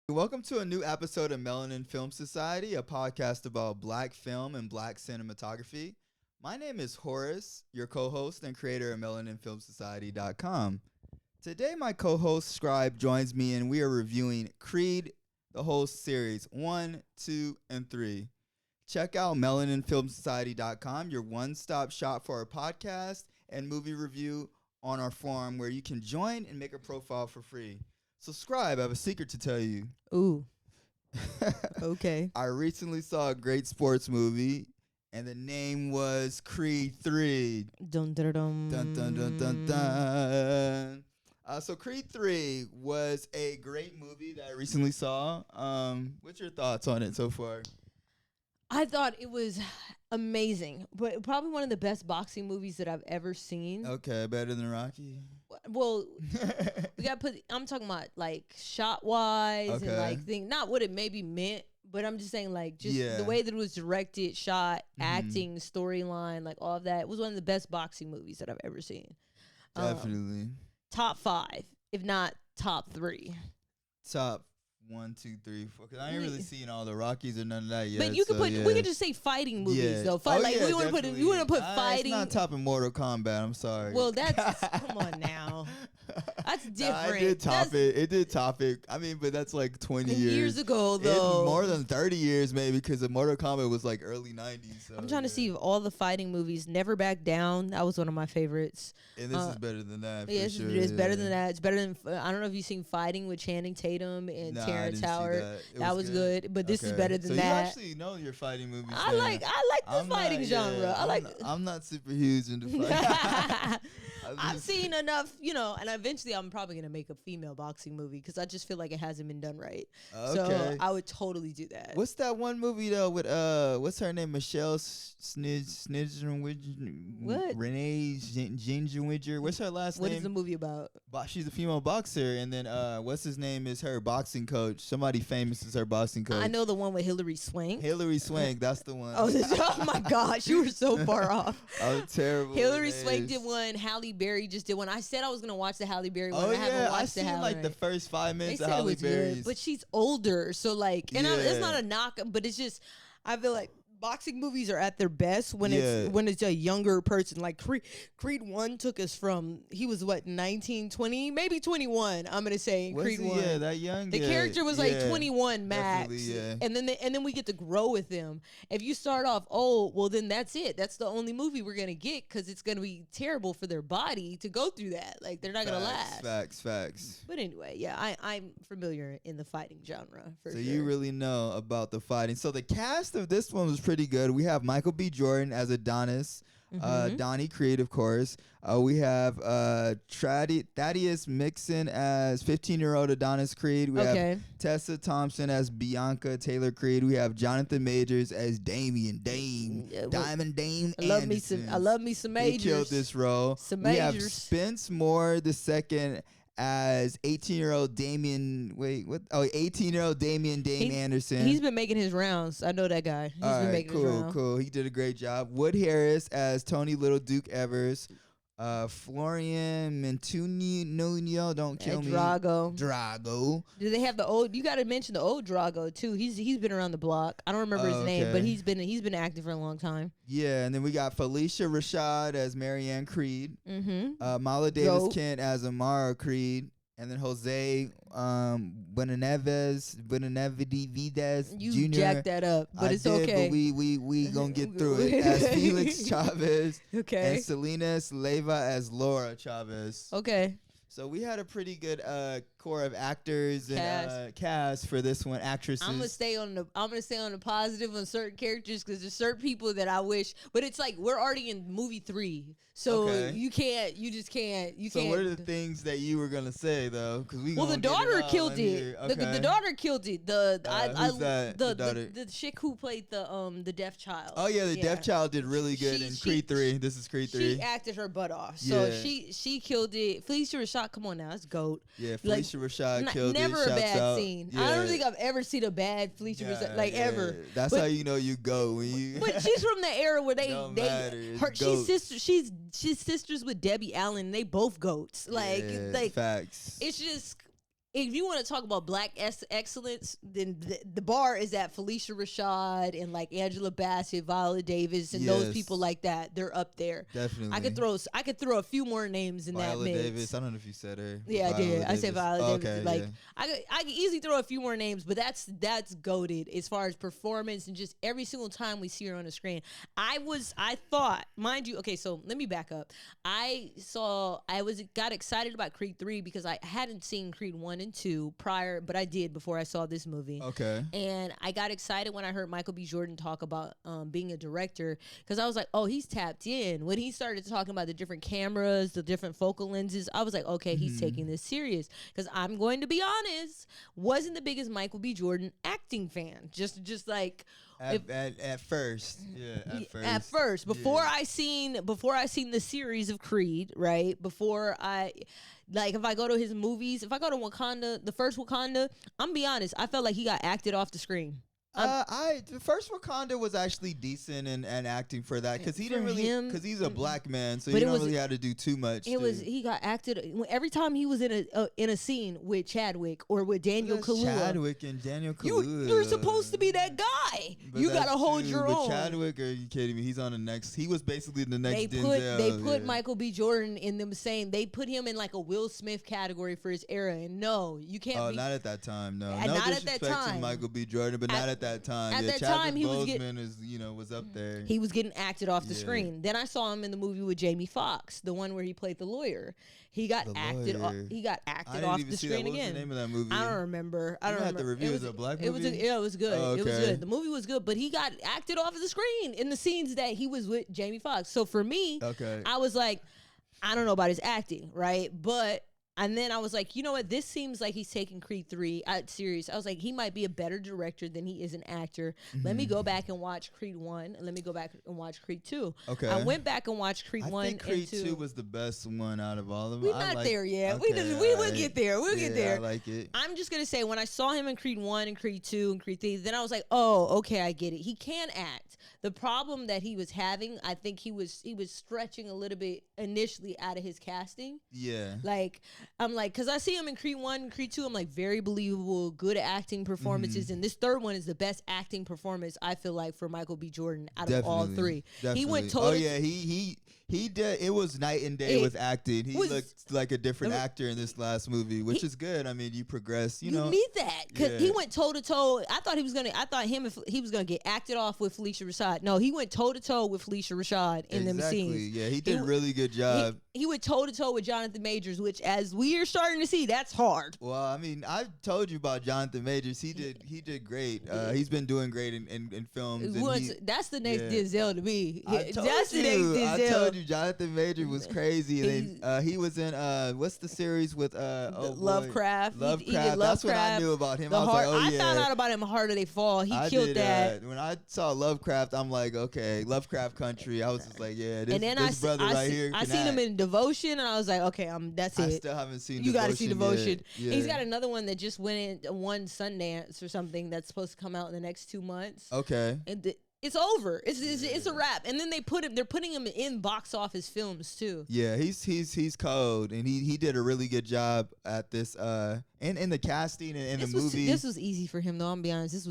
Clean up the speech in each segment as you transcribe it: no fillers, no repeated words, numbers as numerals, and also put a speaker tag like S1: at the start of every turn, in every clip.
S1: Welcome to a new episode of Melanin Film Society, a podcast about black film and black cinematography. My name is Horace, your co-host and creator of MelaninFilmSociety.com. Today, my co-host Scribe joins me and we are reviewing Creed, the whole series, 1, 2, and 3. Check out MelaninFilmSociety.com, your one-stop shop for our podcast and movie review on our forum where you can join and make a profile for free. Subscribe. I have a secret to tell you.
S2: Ooh. Okay.
S1: I recently saw a great sports movie, and the name was Creed 3.
S2: Dun dun dun
S1: Dun, dun, dun, dun, dun. So Creed 3 was a great movie that I recently saw. What's your thoughts on it so far?
S2: I thought it was amazing, but probably one of the best boxing movies that I've ever seen.
S1: Okay, better than Rocky?
S2: Well, we got to put, I'm talking about like shot wise and like not what it maybe meant, but I'm just saying like just the way that it was directed, shot, acting, storyline, like all of that. It was one of the best boxing movies that I've ever seen.
S1: Definitely.
S2: Top 5, if not top 3.
S1: Top 1, 2, 3, 4. Because I ain't really seen all the Rockies or none of that yet.
S2: But you could we could just say fighting movies though. We want to put fighting.
S1: It's not topping Mortal Kombat. I'm sorry.
S2: Well, that's come on now. That's different.
S1: It did top it. I mean, but that's like 20
S2: years ago though.
S1: More than 30 years maybe, because the Mortal Kombat was like early 90s. So,
S2: I'm trying to see if all the fighting movies. Never Back Down. That was one of my favorites.
S1: And this is better than that.
S2: Yeah, it's better than that. It's better than. I don't know if you've seen Fighting with Channing Tatum and Terrence Howard. That was good, but this is better than that.
S1: So you actually know your fighting movies.
S2: I like the fighting genre.
S1: I'm not super huge into fighting.
S2: I've seen enough, and eventually I'm probably going to make a female boxing movie because I just feel like it hasn't been done right. Okay. So I would totally do that.
S1: What's that one movie, though, with, what's her name? Michelle Snidgenwidger?
S2: What?
S1: Renee Gingerwidger? What's her last name?
S2: What is the movie about?
S1: She's a female boxer, and then what's his name is her boxing coach. Somebody famous is her boxing coach.
S2: I know the one with Hilary Swank.
S1: Hilary Swank, that's the one.
S2: Oh my gosh, you were so far off.
S1: I was terrible.
S2: Hilary Swank did one. Halle Berry just did one. I said I was gonna watch the Halle Berry one. I haven't watched the Halle.
S1: I seen like the first 5 minutes of Halle Berry's.
S2: But she's older, so like, and it's not a knock, but it's just I feel like boxing movies are at their best when it's a younger person. Like Creed 1 took us from, he was what, 19, 20, maybe 21. I'm gonna say Creed 1.
S1: Yeah, that young.
S2: The character was like 21 max, and then we get to grow with them. If you start off old, well then that's it. That's the only movie we're gonna get because it's gonna be terrible for their body to go through that. Like they're not gonna last.
S1: Facts.
S2: But anyway, yeah, I'm familiar in the fighting genre for sure.
S1: So you really know about the fighting. So the cast of this one was pretty good. We have Michael B. Jordan as Adonis, Donnie Creed, of course. We have Thaddeus Mixon as 15-year-old Adonis Creed. We have Tessa Thompson as Bianca Taylor Creed. We have Jonathan Majors as Diamond Dame Anderson.
S2: I love me some Majors.
S1: He killed this role. We have Spence Moore the second as 18-year-old Dame Anderson.
S2: He's been making his rounds. I know that guy. He's been making his rounds.
S1: Cool. He did a great job. Wood Harris as Tony Little Duke Evers. Florian Mentunio, don't kill me. Drago.
S2: Do they have the old? You got to mention the old Drago too. He's been around the block. I don't remember his name, but he's been active for a long time.
S1: Yeah, and then we got Felicia Rashad as Marianne Creed. Mala Davis Kent as Amara Creed. And then Jose Benavides
S2: you
S1: Jr.
S2: jacked that up, but it's okay.
S1: But we gonna get through it. As Felix Chavez.
S2: Okay.
S1: And Selena Sleva as Laura Chavez.
S2: Okay.
S1: So we had a pretty good core of actors and cast for this one. Actresses.
S2: I'm gonna stay on the positive on certain characters because there's certain people that I wish, but it's like we're already in movie 3, so you just can't.
S1: So what are the things that you were gonna say though? Because
S2: the daughter killed it.
S1: Okay.
S2: The daughter killed it. The chick who played the deaf child.
S1: Oh yeah, the deaf child did really good in Creed 3. This is Creed 3.
S2: She acted her butt off. So she killed it. Felicia Rashad, come on now, that's GOAT.
S1: Yeah, Felicia Rashad killed it.
S2: Never a bad
S1: out.
S2: scene.
S1: Yeah.
S2: I don't think I've ever seen a bad Felicia Rashad ever.
S1: That's how you know you go when you.
S2: But she's from the era where she's sisters with Debbie Allen. They both GOATs. Like
S1: facts.
S2: It's if you want to talk about black excellence, then the bar is at Felicia Rashad and like Angela Bassett, Viola Davis, and those people like that. They're up there.
S1: Definitely.
S2: I could throw a few more names in
S1: Viola
S2: that mix.
S1: Davis. I don't know if you said her.
S2: Yeah, I did. I said Viola Davis.
S1: Okay,
S2: like I could easily throw a few more names, but that's goated as far as performance and just every single time we see her on the screen. I thought, mind you, okay, so let me back up. I got excited about Creed 3 because I hadn't seen Creed 1 and 2 prior, but I did before I saw this movie.
S1: Okay.
S2: And I got excited when I heard Michael B. Jordan talk about being a director because I was like, oh, he's tapped in. When he started talking about the different cameras, the different focal lenses, I was like, okay, he's taking this serious. Because I'm going to be honest, wasn't the biggest Michael B. Jordan acting fan. Just like
S1: at first,
S2: at first, before I seen the series of Creed, right? Before I, like, if I go to his movies, if I go to Wakanda, the first Wakanda, I'm be honest, I felt like he got acted off the screen.
S1: The first Wakanda was actually decent and acting for that because he didn't really because he's a black man, so he don't really have to do too much.
S2: He got acted every time he was in a scene with Chadwick or with Daniel Kaluuya.
S1: Chadwick and Daniel Kaluuya.
S2: You're supposed to be that guy.
S1: But you gotta hold your own. Chadwick, are you kidding me? He's on the next. He was basically the next Denzel.
S2: They put Michael B. Jordan in them saying they put him in like a Will Smith category for his era, and no, you can't.
S1: Oh, not at that time. No,
S2: not at that time.
S1: To Michael B. Jordan, but not at that time.
S2: At that
S1: Chadwick
S2: time, he
S1: was up there.
S2: He was getting acted off the screen. Then I saw him in the movie with Jamie Foxx, the one where he played the lawyer. He got acted off the screen again. What was the
S1: name of that movie?
S2: I don't remember. I don't remember.
S1: The review was a black movie.
S2: It was good.
S1: Oh, okay.
S2: It was good. The movie was good, but he got acted off of the screen in the scenes that he was with Jamie Foxx. So for me, I was like, I don't know about his acting, right? And then I was like, you know what? This seems like he's taking Creed 3 serious. I was like, he might be a better director than he is an actor. Let me go back and watch Creed 1, and let me go back and watch Creed 2.
S1: Okay.
S2: I went back and watched Creed 1 and 2. I think
S1: Creed 2 was the best one out of all of them.
S2: We're not there yet. Okay, we will get there. We'll get there.
S1: I like it.
S2: I'm just going to say, when I saw him in Creed 1 and Creed 2 and Creed 3, then I was like, oh, okay, I get it. He can act. The problem that he was having, I think he was stretching a little bit initially out of his casting.
S1: Yeah.
S2: Like, I'm like, because I see him in Creed 1 and Creed 2, I'm like, very believable, good acting performances. And this third one is the best acting performance, I feel like, for Michael B. Jordan out of all three.
S1: Definitely.
S2: He went totally.
S1: Oh, yeah, he did. It was night and day with acting. He looked like a different actor in this last movie, which is good. I mean, you progress. You know,
S2: need that because he went toe to toe. I thought he was gonna get acted off with Felicia Rashad. No, he went toe to toe with Felicia Rashad in them scenes.
S1: Yeah, he did a really good job.
S2: He went toe to toe with Jonathan Majors, which, as we are starting to see, that's hard.
S1: Well, I mean, I've told you about Jonathan Majors. He did great. He's been doing great in films.
S2: That's the next Denzel to me.
S1: I told you, Jonathan Majors was crazy. And then he was in what's the series with
S2: Lovecraft.
S1: Lovecraft.
S2: He did Lovecraft.
S1: That's when I knew about him. I
S2: found out about him Harder They Fall. He killed that.
S1: When I saw Lovecraft, I'm like, okay, Lovecraft Country. I was just like, yeah, this brother right here.
S2: I seen him in Devotion, and I was like, okay, that's it.
S1: I still haven't seen.
S2: You got to see Devotion.
S1: Yeah.
S2: He's got another one that just won Sundance or something that's supposed to come out in the next 2 months.
S1: Okay.
S2: And it's over. It's a wrap. And then they're putting him in box office films too.
S1: Yeah, he's cold, and he did a really good job at this and in the casting and in the movie.
S2: This was easy for him though. I'm gonna be honest.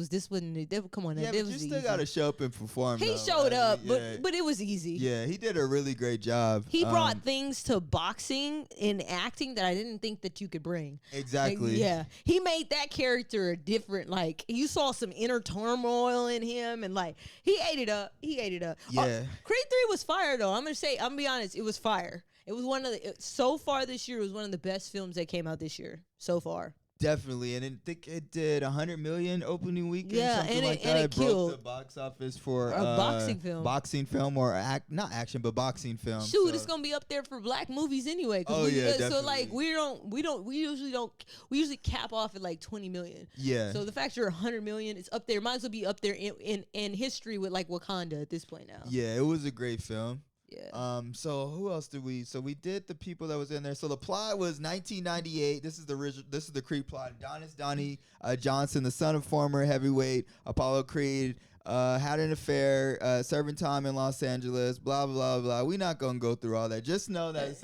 S2: Come on.
S1: Yeah, but you still gotta show up and perform.
S2: He showed up, but it was easy.
S1: Yeah, he did a really great job.
S2: He brought things to boxing and acting that I didn't think that you could bring.
S1: Exactly.
S2: Like, he made that character different. Like, you saw some inner turmoil in him, and like he ate it up.
S1: Yeah.
S2: Creed 3 was fire though. I'm gonna be honest. It was fire. It was so far this year. It was one of the best films that came out this year so far.
S1: Definitely, and I think it did 100 million opening weekend.
S2: Yeah,
S1: something like that. It broke the box office for
S2: a boxing film,
S1: or not action, but boxing film.
S2: Shoot, it's gonna be up there for black movies anyway.
S1: Definitely.
S2: So like we usually cap off at like 20 million.
S1: Yeah.
S2: So the fact you're 100 million, it's up there. Might as well be up there in history with like Wakanda at this point now.
S1: Yeah, it was a great film.
S2: Yeah.
S1: So who else did we? So we did the people that was in there. So the plot was 1998. This is the original. This is the Creed plot. Adonis Donnie Johnson, the son of former heavyweight Apollo Creed, had an affair, serving time in Los Angeles. Blah blah blah. We're not gonna go through all that. Just know that it's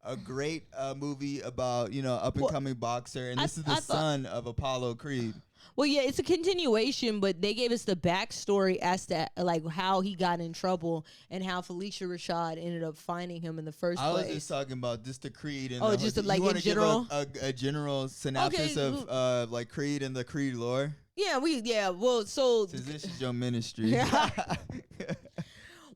S1: a great movie about up and coming boxer, and this is the son of Apollo Creed.
S2: Well, yeah, it's a continuation, but they gave us the backstory as to like how he got in trouble and how Felicia Rashad ended up finding him in the first place.
S1: I was just talking about just the Creed. And
S2: just like in
S1: general. A general synopsis of like Creed and the Creed lore.
S2: Yeah, Well, so
S1: this is your ministry.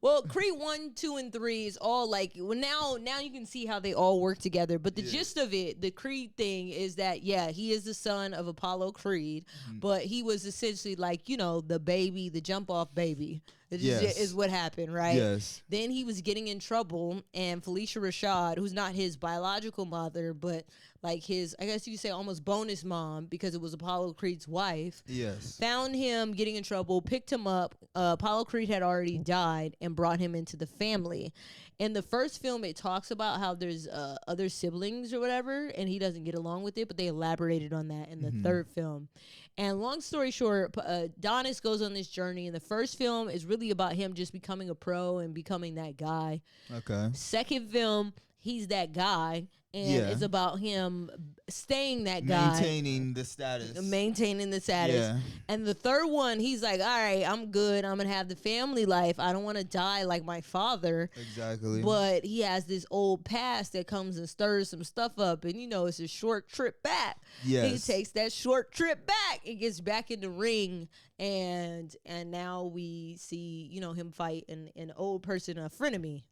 S2: Well, Creed 1, 2, and 3 is all like, well, now you can see how they all work together. But the gist of it, the Creed thing is that, he is the son of Apollo Creed, but he was essentially like, the baby, the jump off baby. Is what happened, right?
S1: Yes.
S2: Then he was getting in trouble, and Felicia Rashad, who's not his biological mother, but like his, I guess you could say almost bonus mom, because it was Apollo Creed's wife.
S1: Yes.
S2: Found him getting in trouble, picked him up. Apollo Creed had already died and brought him into the family. In the first film, it talks about how there's other siblings or whatever, and he doesn't get along with it, but they elaborated on that in the third film. And long story short, Adonis goes on this journey. And the first film is really about him just becoming a pro and becoming that guy.
S1: Okay.
S2: Second film, he's that guy. And it's about him staying that guy.
S1: Maintaining the status. Yeah.
S2: And the third one, he's like, all right, I'm good. I'm going to have the family life. I don't want to die like my father.
S1: Exactly.
S2: But he has this old past that comes and stirs some stuff up. And, it's a short trip back.
S1: Yes.
S2: He takes that short trip back and gets back in the ring. And now we see, him fight an old person, a frenemy.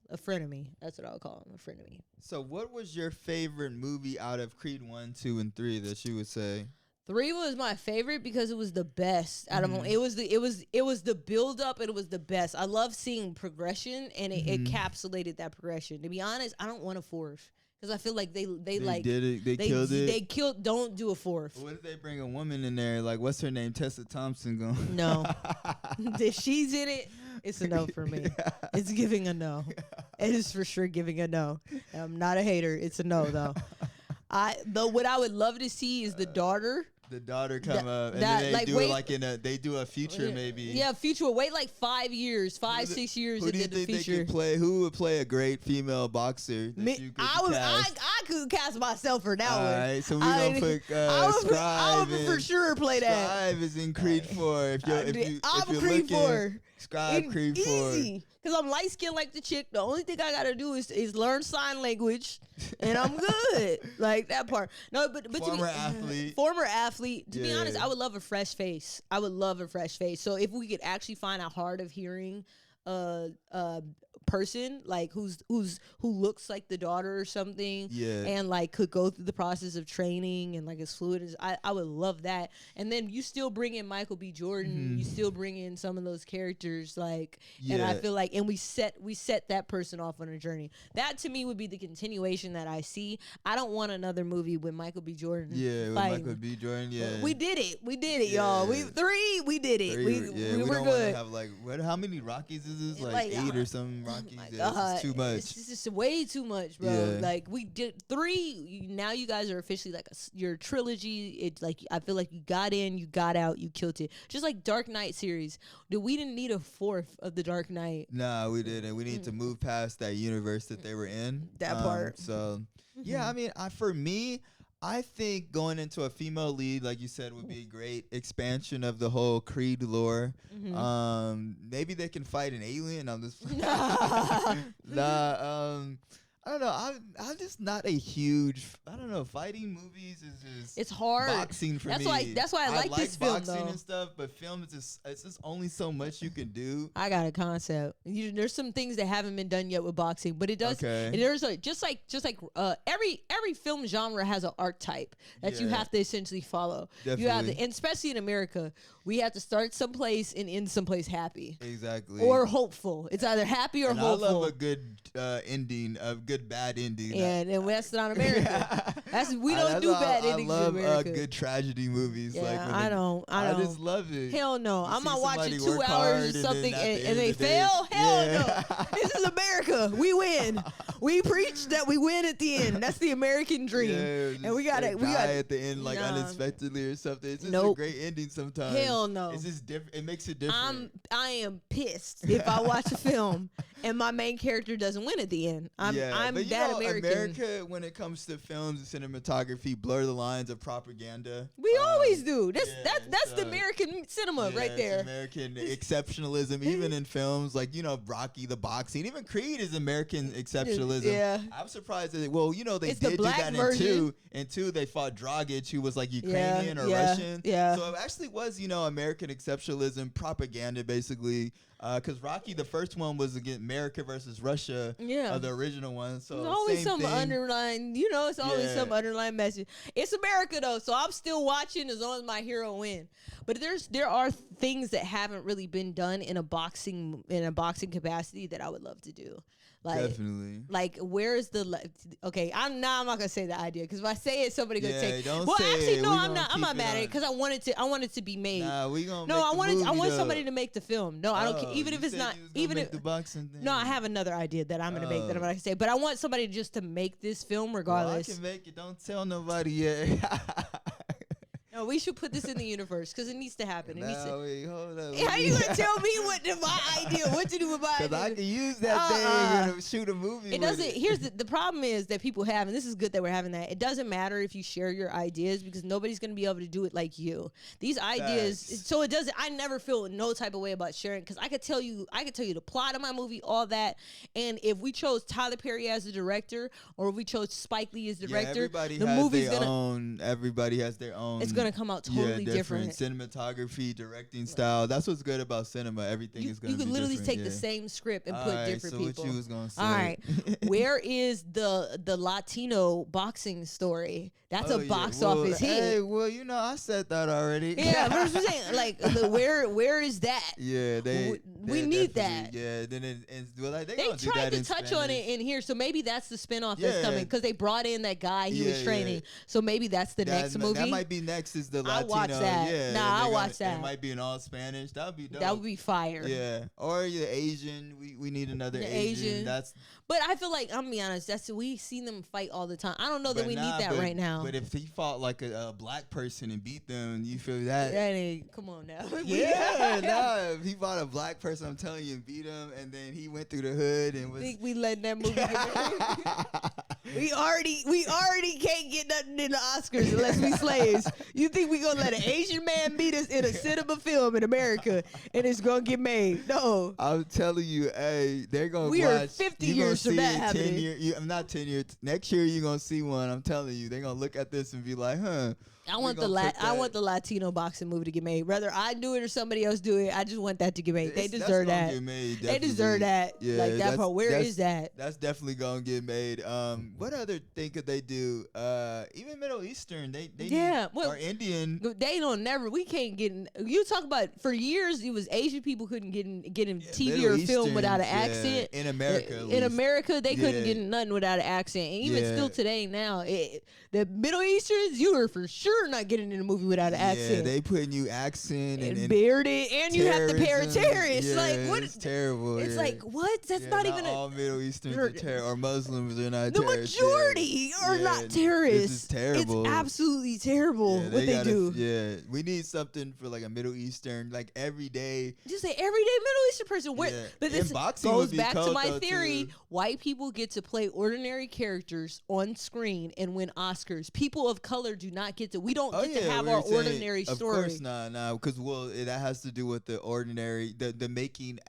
S2: That's what I would call him, a frenemy.
S1: So what was your favorite movie out of Creed 1, 2, and 3 that you would say?
S2: 3 was my favorite because it was the best out of them. It was the build up and it was the best. I love seeing progression, and it encapsulated that progression. To be honest, I don't want a fourth. Because I feel like they like
S1: did it. They killed it.
S2: They killed. Don't do a fourth.
S1: What if they bring a woman in there? Like, what's her name? Tessa Thompson going?
S2: No. If she's in it, it's a no for me. It's giving a no. It is for sure giving a no. I'm not a hater. It's a no though. What I would love to see is the daughter.
S1: The daughter come up, and then they do a feature maybe.
S2: Yeah, future. Wait like 5 years, 6 years, and then the feature.
S1: Who would play a great female boxer?
S2: I could cast myself for that one. All
S1: right, so we're gonna put Scribe.
S2: I would for sure play that.
S1: Scribe is in Creed 4. I'm
S2: Creed 4.
S1: Scribe Creed 4.
S2: Easy. Because I'm light skinned like the chick. The only thing I gotta do is learn sign language, and I'm good. Like that part. No, but former athlete. To be honest, I would love a fresh face. So if we could actually find a hard of hearing person like who looks like the daughter or something, and like could go through the process of training and like as fluid as I would love that. And then you still bring in Michael B. Jordan, you still bring in some of those characters, like, and I feel like, and we set that person off on a journey. That to me would be the continuation that I see. I don't want another movie with Michael B. Jordan.
S1: With Michael B. Jordan.
S2: We did it, y'all. We did it. We were good.
S1: Have like how many Rockies is this? Like 8 or something Rockies. It's too much.
S2: It's just way too much, bro. Yeah. Like we did 3. Now you guys are officially like your trilogy. It's like I feel like you got in, you got out, you killed it. Just like Dark Knight series. We didn't need a 4th of the Dark Knight.
S1: Nah, we didn't. We need to move past that universe that they were in.
S2: That part.
S1: So yeah, I mean, for me, I think going into a female lead, like you said, would be a great expansion of the whole Creed lore. Maybe they can fight an alien. I'm just I don't know. I'm just not a huge. I don't know. Fighting movies is just.
S2: It's hard.
S1: Boxing for me.
S2: That's why I like this film
S1: boxing
S2: though.
S1: And stuff, but film is it's just only so much you can do.
S2: I got a concept. There's some things that haven't been done yet with boxing, but it does. Okay. There's just like every film genre has an archetype that you have to essentially follow.
S1: Definitely.
S2: You have to, and especially in America, we have to start someplace and end someplace happy.
S1: Exactly.
S2: Or hopeful. It's either happy or hopeful.
S1: I love a good ending, a good bad ending.
S2: And that's not America. We don't do bad endings in America.
S1: I love good tragedy movies.
S2: Yeah,
S1: like
S2: I don't.
S1: I just love it.
S2: Hell no. I'm not watching 2 hours or something and they fail. Hell no. This is America. We win. We preach that we win at the end. That's the American dream.
S1: Yeah,
S2: and we got
S1: at the end like unexpectedly or something. It's just a great ending sometimes.
S2: Hell no.
S1: It's just different. It makes it different.
S2: I am pissed if I watch a film and my main character doesn't win at the end. I'm
S1: but
S2: that American.
S1: America, when it comes to films and cinematography, blur the lines of propaganda.
S2: We always do. That's the American cinema right there.
S1: American exceptionalism, even in films like Rocky, the boxing, even Creed is American exceptionalism.
S2: Yeah,
S1: I'm surprised that they
S2: it's
S1: did do that
S2: version.
S1: in two. They fought Dragic, who was like Ukrainian or Russian.
S2: Yeah.
S1: So it actually was American exceptionalism propaganda basically. Because Rocky, the first one was against America versus Russia.
S2: Yeah,
S1: the original one. So
S2: there's always
S1: same
S2: some
S1: thing.
S2: underlying. It's always some underlying message. It's America though, so I'm still watching as long as my hero win. But there are things that haven't really been done in a boxing capacity that I would love to do.
S1: Definitely.
S2: Like, where is the okay? I'm not gonna say the idea because if I say it, somebody gonna take.
S1: Don't
S2: well,
S1: say
S2: actually,
S1: it.
S2: no, I'm not. I'm not mad at it because I want it to be made.
S1: Nah, we gonna.
S2: No,
S1: I
S2: want somebody to make the film. No, I don't care. Even if it's not. Even if
S1: the boxing thing.
S2: no, I have another idea that I'm gonna make that I'm gonna say. But I want somebody just to make this film regardless.
S1: Well, I can make it. Don't tell nobody yet.
S2: No, we should put this in the universe because it needs to happen. It needs to.
S1: Wait, hold up.
S2: How you gonna tell me my idea? What to do with my idea?
S1: Because I can use that thing and shoot a movie.
S2: It doesn't. Here's the problem is that people have, and this is good that we're having that. It doesn't matter if you share your ideas because nobody's gonna be able to do it like you. These ideas, so it doesn't. I never feel no type of way about sharing because I could tell you the plot of my movie, all that, and if we chose Tyler Perry as the director or if we chose Spike Lee as the director, the movie's gonna.
S1: Everybody has their own.
S2: It's gonna come out totally different.
S1: Cinematography, directing style. That's what's good about cinema. Everything is gonna be different.
S2: You could literally take the same script and put different people.
S1: What you was gonna say?
S2: All right, where is the Latino boxing story? That's a box office hit.
S1: Hey, well, I said that already.
S2: Yeah, but I'm saying, like, where is that?
S1: Yeah,
S2: we need that.
S1: Yeah, then
S2: they tried to touch on it in here, so maybe that's the spinoff that's coming because they brought in that guy he was training. So maybe that's the next movie.
S1: That might be next. Is the Latino?
S2: I'll watch that.
S1: Yeah,
S2: I'll watch that.
S1: It might be in all Spanish. That would be dope.
S2: That would be fire.
S1: Yeah, or the Asian. We need another Asian.
S2: But I feel like, I'm gonna be honest, we see them fight all the time. I don't know that we need that right now.
S1: But if he fought like a black person and beat them, you feel that?
S2: That ain't, come on now.
S1: If he fought a black person, I'm telling you, and beat him, and then he went through the hood and was.
S2: Think we letting that movie get We already can't get nothing in the Oscars unless we slaves. You think we gonna let an Asian man beat us in a cinema film in America and it's gonna get made? No.
S1: I'm telling you, hey, they're gonna.
S2: We are 50 years from that happening.
S1: I'm not 10 years. Next year you're gonna see one. I'm telling you, they're gonna look at this and be like, huh.
S2: I want the Latino boxing movie to get made. Whether I do it or somebody else do it, I just want that to get made. They deserve that.
S1: Get made,
S2: they deserve that. Yeah, like that part. Where is that?
S1: That's definitely gonna get made. What other thing could they do? Even Middle Eastern, they or Indian.
S2: They don't never. We can't get in. You talk about for years. It was Asian people couldn't get in TV or film without an accent.
S1: In America,
S2: in America, they couldn't get nothing without an accent. And even still today, now the Middle Easterns, you are for sure not getting in a movie without an accent.
S1: Yeah, they putting you accent and
S2: bearded, and you have to pair terrorists.
S1: Yeah,
S2: like what?
S1: It's terrible.
S2: It's like what? That's not even
S1: all Middle Easterns or Muslims are not.
S2: The majority are not terrorists.
S1: This is terrible.
S2: It's absolutely terrible what they do.
S1: Yeah, we need something for like a Middle Eastern, like everyday.
S2: Just an everyday Middle Eastern person. But this goes back to my theory.
S1: Too.
S2: White people get to play ordinary characters on screen and win Oscars. People of color do not get to. We don't get to have our ordinary story.
S1: Of course not, because that has to do with the ordinary, the making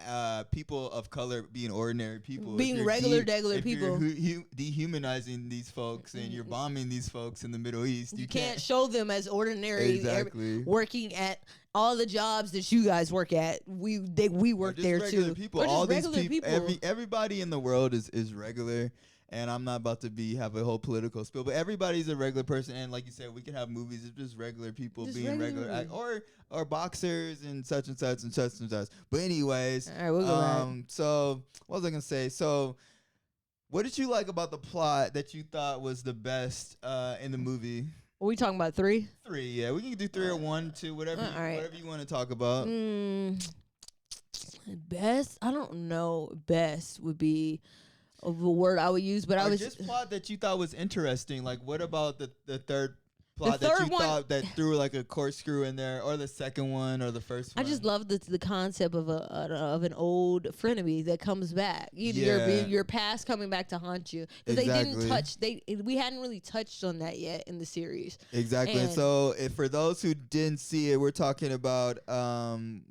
S1: people of color being ordinary people,
S2: being regular people.
S1: You're dehumanizing these folks and you're bombing these folks in the Middle East. You
S2: can't show them as ordinary.
S1: Exactly.
S2: Working at all the jobs that you guys work at, we work there too.
S1: People, all these people, everybody in the world is regular. And I'm not about to have a whole political spill, but everybody's a regular person. And like you said, we can have movies of just regular people being regular, or boxers and such and such and such and such. But anyways,
S2: all right, we'll go back.
S1: So what was I gonna say? So what did you like about the plot that you thought was the best in the movie?
S2: Are we talking about 3?
S1: 3, yeah. We can do 3 or 1, 2, whatever you want to talk about.
S2: Best? I don't know. Best would be of a word I would use, but I was
S1: just plot that you thought was interesting. Like, what about the third plot that you thought that threw like a corkscrew in there, or the second one, or the first one?
S2: I just love the concept of an old frenemy that comes back. Your past coming back to haunt you, because we hadn't really touched on that yet in the series.
S1: Exactly. And so, for those who didn't see it, we're talking about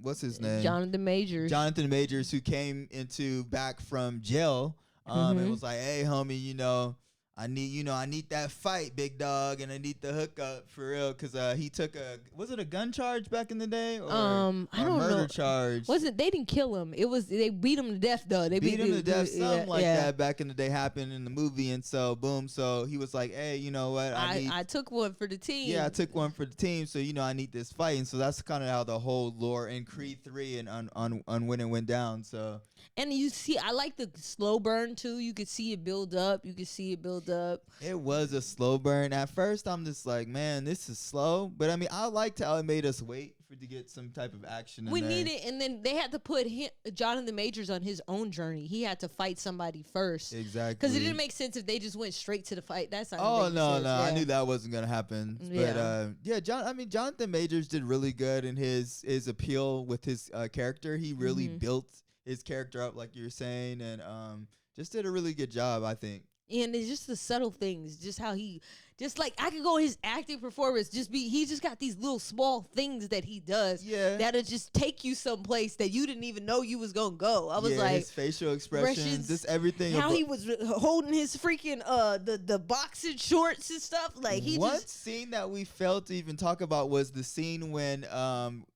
S1: what's his name?
S2: Jonathan Majors,
S1: who came back from jail, and was like, "Hey, homie, I need that fight, big dog, and I need the hookup for real." Because he took was it a gun charge back in the day, or
S2: I don't
S1: murder
S2: know.
S1: charge?
S2: They didn't kill him. They beat him to death though. They
S1: beat him to death. Something like that back in the day happened in the movie, and so boom. So he was like, "Hey, you know what?
S2: I took one for the team."
S1: Yeah, I took one for the team. So I need this fight, and so that's kind of how the whole lore in Creed 3 and on when it went down. So.
S2: And you see, I like the slow burn too. You could see it build up.
S1: It was a slow burn. At first, I'm just like, man, this is slow. But I mean, I liked how it made us wait to get some type of action.
S2: We need it, and then they had to put Jonathan Majors on his own journey. He had to fight somebody first.
S1: Exactly.
S2: Because it didn't make sense if they just went straight to the fight. That's not.
S1: Oh no, yeah. I knew that wasn't gonna happen.
S2: Yeah.
S1: But Jonathan Majors did really good in his appeal with his character. He really built his character up, like you were saying, and just did a really good job, I think.
S2: And it's just the subtle things, just how I could go his acting performance, he just got these little small things that he does that'll just take you someplace that you didn't even know you was gonna go. I was like,
S1: his facial expressions, just everything.
S2: How he was holding his freaking the boxing shorts and stuff. Like
S1: one scene that we failed to even talk about was the scene when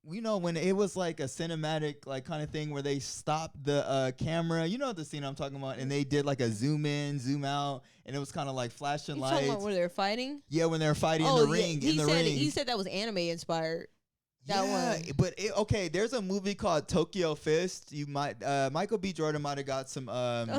S1: when it was like a cinematic like kind of thing where they stopped the camera. You know the scene I'm talking about, and they did like a zoom in, zoom out, and it was kind of like flashing lights.
S2: Talking about where they're fighting?
S1: Yeah, when they're fighting in the ring.
S2: He said that was anime inspired. That one.
S1: But there's a movie called Tokyo Fist. You might Michael B. Jordan might have got some.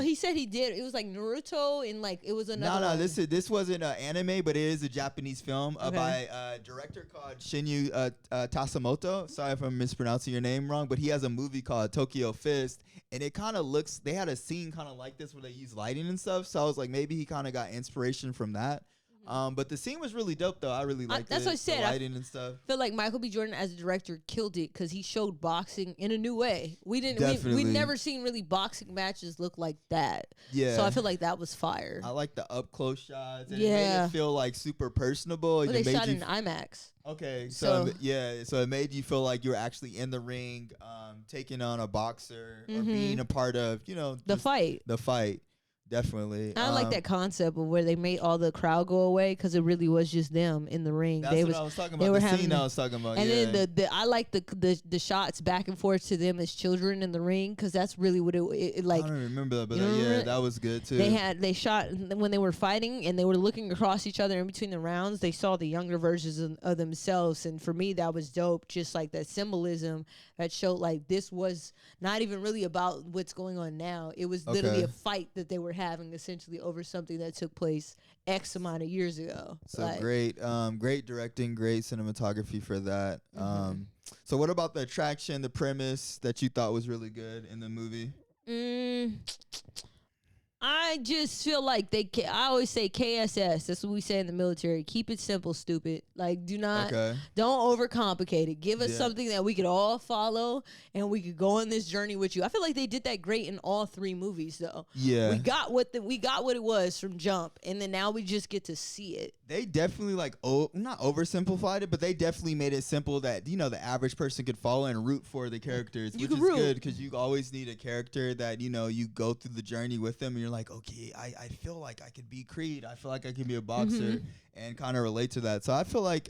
S2: He said he did. It was like Naruto, and like it was another.
S1: No, this wasn't anime, but it is a Japanese film by a director called Shinyu Tasamoto. Sorry if I'm mispronouncing your name wrong, but he has a movie called Tokyo Fist, and it kind of looks. They had a scene kind of like this where they use lighting and stuff. So I was like, maybe he kind of got inspiration from that. But the scene was really dope, though. I really liked
S2: that's
S1: it.
S2: What I said.
S1: The lighting and stuff.
S2: I feel like Michael B. Jordan as a director killed it because he showed boxing in a new way. We never seen really boxing matches look like that.
S1: Yeah.
S2: So I feel like that was fire.
S1: I like the up close shots. And it made it feel like super personable.
S2: Well, they shot in IMAX.
S1: Okay, so it made you feel like you were actually in the ring, taking on a boxer or being a part of
S2: the fight.
S1: The fight. Definitely.
S2: I like that concept of where they made all the crowd go away because it really was just them in the ring.
S1: That's what I was talking about. The scene I was talking about.
S2: And then I like the shots back and forth to them as children in the ring because that's really what it like.
S1: I don't remember that, but that was good too.
S2: They shot when they were fighting and they were looking across each other in between the rounds. They saw the younger versions of themselves, and for me that was dope. Just like that symbolism that showed like this was not even really about what's going on now. It was literally a fight that they were having essentially over something that took place X amount of years ago.
S1: So great directing, great cinematography for that. So what about the attraction, the premise that you thought was really good in the movie?
S2: I just feel like I always say KSS. That's what we say in the military. Keep it simple, stupid. Like, don't overcomplicate it. Give us something that we could all follow and we could go on this journey with you. I feel like they did that great in all three movies, though.
S1: Yeah,
S2: we got what it was from jump, and then now we just get to see it.
S1: They definitely not oversimplified it, but they definitely made it simple that the average person could follow and root for the characters, which is good because you always need a character that you go through the journey with them and you're like, okay, I feel like I could be Creed. I feel like I could be a boxer and kind of relate to that. So I feel like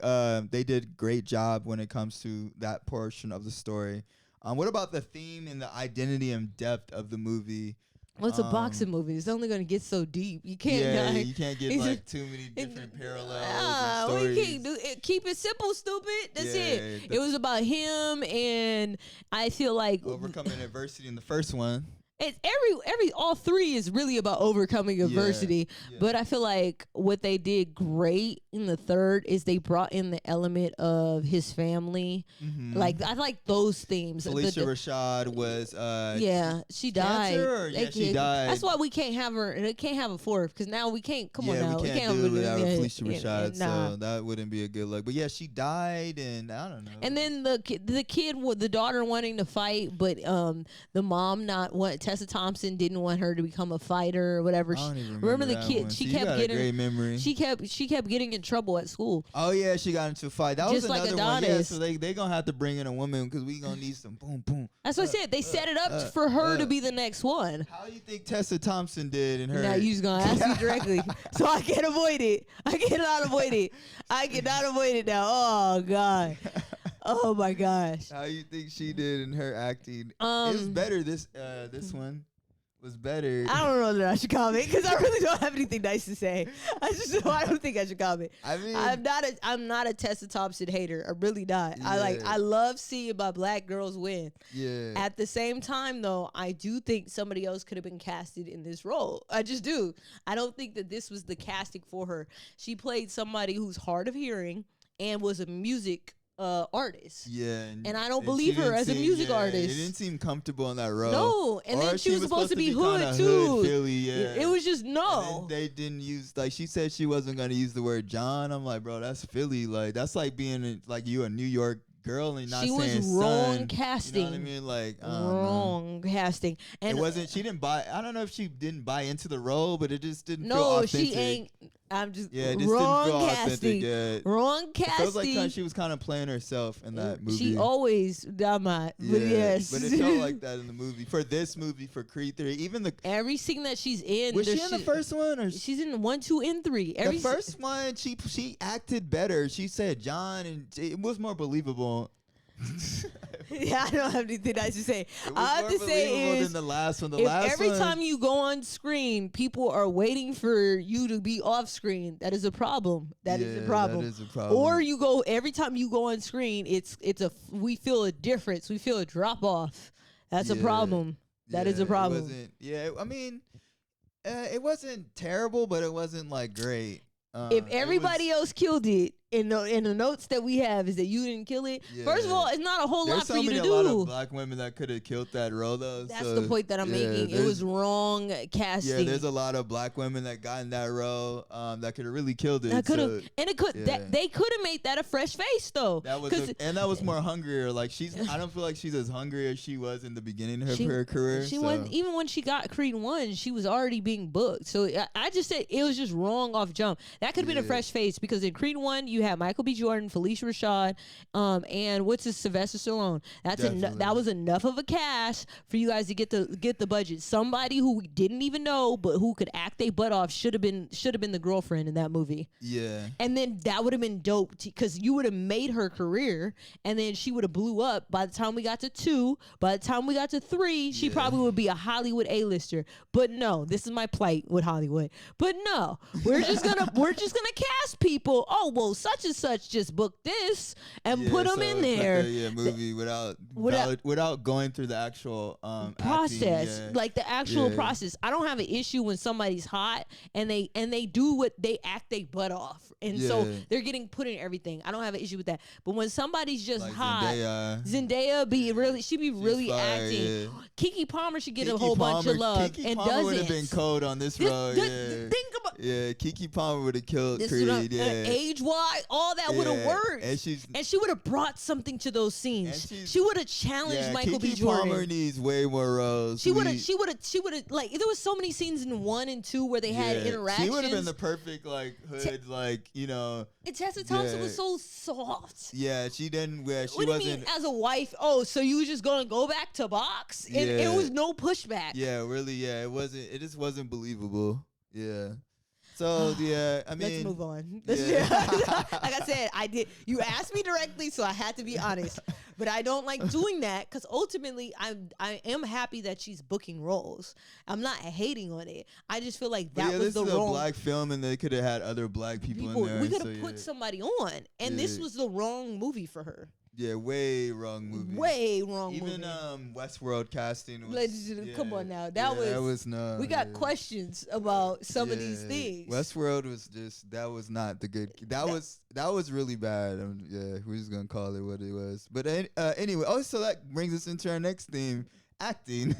S1: they did a great job when it comes to that portion of the story. What about the theme and the identity and depth of the movie?
S2: Well, it's a boxing movie. It's only going to get so deep. You can't.
S1: You can't get like too many different parallels. Stories.
S2: We can't do it. Keep it simple, stupid. That's it. It was about him, and I feel like
S1: overcoming adversity in the first one.
S2: it's all three is really about overcoming adversity.
S1: Yeah.
S2: But I feel like what they did great in the third is they brought in the element of his family. Like I like those themes.
S1: Felicia Rashad was
S2: she died.
S1: She died.
S2: That's why we can't have her, and it can't have a fourth because now we can't. Come on now,
S1: we can't do it without Felicia Rashad. So that wouldn't be a good look. But yeah, she died, and I don't know.
S2: And then the kid with the daughter wanting to fight, but the mom not want. Tessa Thompson didn't want her to become a fighter or whatever.
S1: I don't even remember
S2: the kid.
S1: One.
S2: She kept getting.
S1: Great memory.
S2: She kept getting in trouble at school.
S1: Oh yeah, she got into a fight. That
S2: just
S1: was another
S2: like
S1: one. Yeah, so they gonna have to bring in a woman because we gonna need some boom boom.
S2: That's what I said. They set it up for her to be the next one.
S1: How do you think Tessa Thompson did in her?
S2: Now you just gonna ask me directly, so I can't avoid it. I cannot avoid it now. Oh God. Oh my gosh.
S1: How you think she did in her acting? It's better. This one was better.
S2: I don't know that I should comment because I really don't have anything nice to say. I don't think I should comment.
S1: I mean,
S2: I'm not a Tessa Thompson hater. I'm really not. Yeah. I love seeing my black girls win.
S1: Yeah.
S2: At the same time though, I do think somebody else could have been casted in this role. I just do. I don't think that this was the casting for her. She played somebody who's hard of hearing and was a music artist.
S1: Yeah.
S2: And I don't believe her as a music artist.
S1: It didn't seem comfortable in that role.
S2: No. And then she was supposed to be hood too.
S1: Hood Philly, yeah.
S2: It was just no.
S1: They didn't use, like, she said she wasn't going to use the word John. I'm like, bro, that's Philly. Like, that's like being like you a New York girl and not saying son.
S2: She was wrong casting.
S1: You know what I mean? Like
S2: wrong casting. And
S1: it wasn't. She didn't buy. I don't know if she didn't buy into the role, but it just didn't. feel authentic.
S2: No, she ain't. I'm just
S1: just
S2: wrong casting. Wrong casting.
S1: It feels like she was kind of playing herself in that movie.
S2: She always, but yes.
S1: But it felt like that in the movie. For this movie, for Creed 3, even every
S2: scene that she's in.
S1: Was she in the first one? Or
S2: she's in 1, 2, and 3.
S1: The first one, she acted better. She said John, and it was more believable.
S2: Yeah, I don't have anything nice to say. I have to say
S1: than the last one.
S2: Every time you go on screen, people are waiting for you to be off screen. That is a problem. That is a problem. Or every time you go on screen, we feel a difference. We feel a drop off. That's a problem. That is a problem.
S1: I mean, it wasn't terrible, but it wasn't like great.
S2: If everybody else killed it, in the notes that we have is that you didn't kill it. Yeah. First of all, it's not a whole lot for you to do.
S1: There's a lot of black women that could have killed that role, though.
S2: That's the point that I'm making. It was wrong casting.
S1: Yeah, there's a lot of black women that got in that role that could have really killed it.
S2: They could have made that a fresh face, though.
S1: That was more hungrier. Like I don't feel like she's as hungry as she was in the beginning of her career.
S2: She wasn't, even when she got Creed 1, she was already being booked. So I just said it was just wrong off jump. That could have been a fresh face because in Creed 1 you had Michael B. Jordan, Felicia Rashad, and Sylvester Stallone. That was enough of a cast for you guys to get the budget. Somebody who we didn't even know but who could act their butt off should have been the girlfriend in that movie.
S1: Yeah.
S2: And then that would have been dope because you would have made her career, and then she would have blew up. By the time we got to 2, by the time we got to 3, she probably would be a Hollywood A-lister. But no, this is my plight with Hollywood. But no, we're just gonna cast people. Oh well, such and such just book this and put them in there.
S1: Like movie without going through the actual
S2: process,
S1: acting,
S2: like the actual process. I don't have an issue when somebody's hot and they do what they act their butt off, and so they're getting put in everything. I don't have an issue with that. But when somebody's just like hot, Zendaya be really acting. Yeah. Kiki Palmer should get a whole bunch of love.
S1: Kiki
S2: and
S1: Palmer
S2: doesn't.
S1: Would have been cold on this road.
S2: Think about
S1: Kiki Palmer would have killed Creed.
S2: Age-wise, all that would have worked, and she would have brought something to those scenes. She would have challenged Michael B. Jordan.
S1: Kiki Palmer needs way more roles.
S2: She would have like there was so many scenes in 1 and 2 where they had interactions.
S1: She would have been the perfect hood
S2: And Tessa Thompson was so soft.
S1: Yeah, she didn't. She
S2: what
S1: wasn't.
S2: Do you mean as a wife? Oh, so you were just gonna go back to box? And it was no pushback.
S1: Yeah, really. Yeah, it wasn't. It just wasn't believable. Yeah. So I mean,
S2: let's move on. Like I said, you asked me directly, so I had to be honest. But I don't like doing that because ultimately, I am happy that she's booking roles. I'm not hating on it. I just feel like that was the wrong.
S1: This is a black film, and they could have had other black people in there.
S2: We could have put somebody on, and this was the wrong movie for her.
S1: Yeah, way wrong movie.
S2: Way wrong movie.
S1: Even Westworld casting was.
S2: Come on now,
S1: that was no.
S2: We got questions about some of these things.
S1: Westworld was just that was not the good. That was really bad. Yeah, we're just gonna call it what it was. But anyway, so that brings us into our next theme. Acting.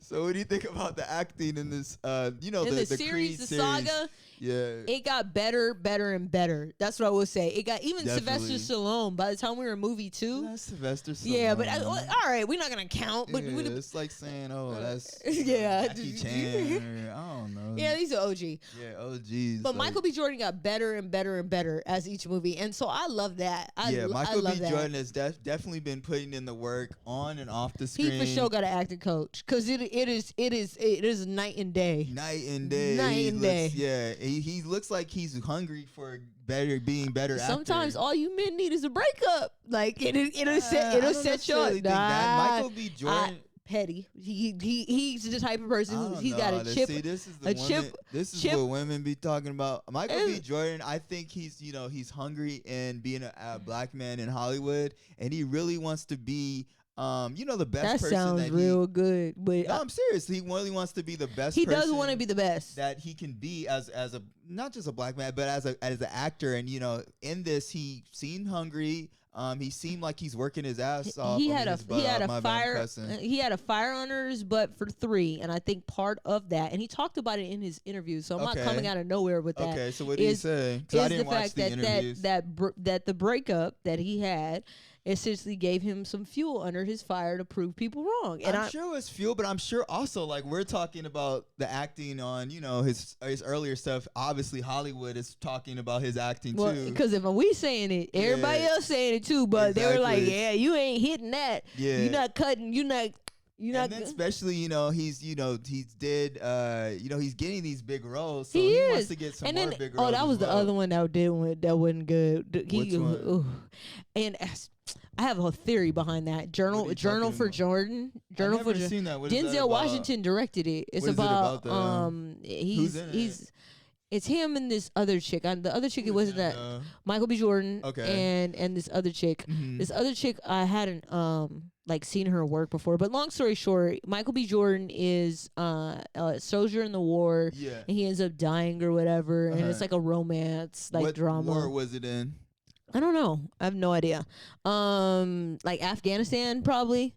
S1: So what do you think about the acting in this in the
S2: series,
S1: Creed
S2: the
S1: series?
S2: saga?
S1: Yeah.
S2: It got better and better. That's what I will say. It got even
S1: Definitely.
S2: Sylvester Stallone by the time we were in movie 2.
S1: That's Sylvester Stallone.
S2: Yeah, but all right, we're not gonna count. But
S1: yeah, it's like saying, that's
S2: yeah,
S1: Jackie Chan. I don't know.
S2: Yeah, these are OG.
S1: Yeah, OGs.
S2: But Michael B. Jordan got better and better and better as each movie, and so I love that.
S1: Michael
S2: love
S1: B.
S2: that.
S1: Jordan has definitely been putting in the work on and off the screen.
S2: He for sure got an acting coach because it is night and day.
S1: Night and day.
S2: Night and day.
S1: Yeah, he looks like he's hungry for being better.
S2: Sometimes
S1: actor.
S2: all you men need is a breakup. Like it'll set you up.
S1: Michael B. Jordan.
S2: Petty. He's the type of person he's got a chip.
S1: See, this is what women be talking about. Michael B. Jordan, I think he's hungry in being a black man in Hollywood, and he really wants to be the best person.
S2: That sounds real good, but
S1: no, I'm serious. He really wants to be the best.
S2: He
S1: person
S2: does want to be the best
S1: that he can be as a not just a black man, but as an actor. And in this, he seemed hungry. He seemed like he's working his ass off.
S2: He had a fire under his butt for 3, and I think part of that, and he talked about it in his interview. So I'm not coming out of nowhere with that.
S1: Okay, so what did he say? Because I didn't watch the interviews.
S2: That the breakup that he had essentially gave him some fuel under his fire to prove people wrong. And
S1: I'm sure it was fuel, but I'm sure also like we're talking about the acting on his earlier stuff. Obviously, Hollywood is talking about his acting too.
S2: Because if we saying it, everybody else saying it too. But they were like, "Yeah, you ain't hitting that. Yeah, you're not cutting. You're not."
S1: And then especially, he's getting these big roles, so he wants to get some more big roles.
S2: Oh, that was the other one that wasn't good.
S1: Which one?
S2: And I have a theory behind that. Journal for Jordan. Journal
S1: I've never seen that. What is that
S2: Denzel
S1: about?
S2: Washington directed it. It's about
S1: who's in it?
S2: It's him and this other chick. The other chick, it wasn't that Michael B. Jordan. Okay. And this other chick. Mm-hmm. This other chick, I hadn't seen her work before. But long story short, Michael B. Jordan is a soldier in the war. Yeah. And he ends up dying or whatever. And it's like a romance, drama.
S1: What war was it in?
S2: I don't know. I have no idea. Like Afghanistan, probably.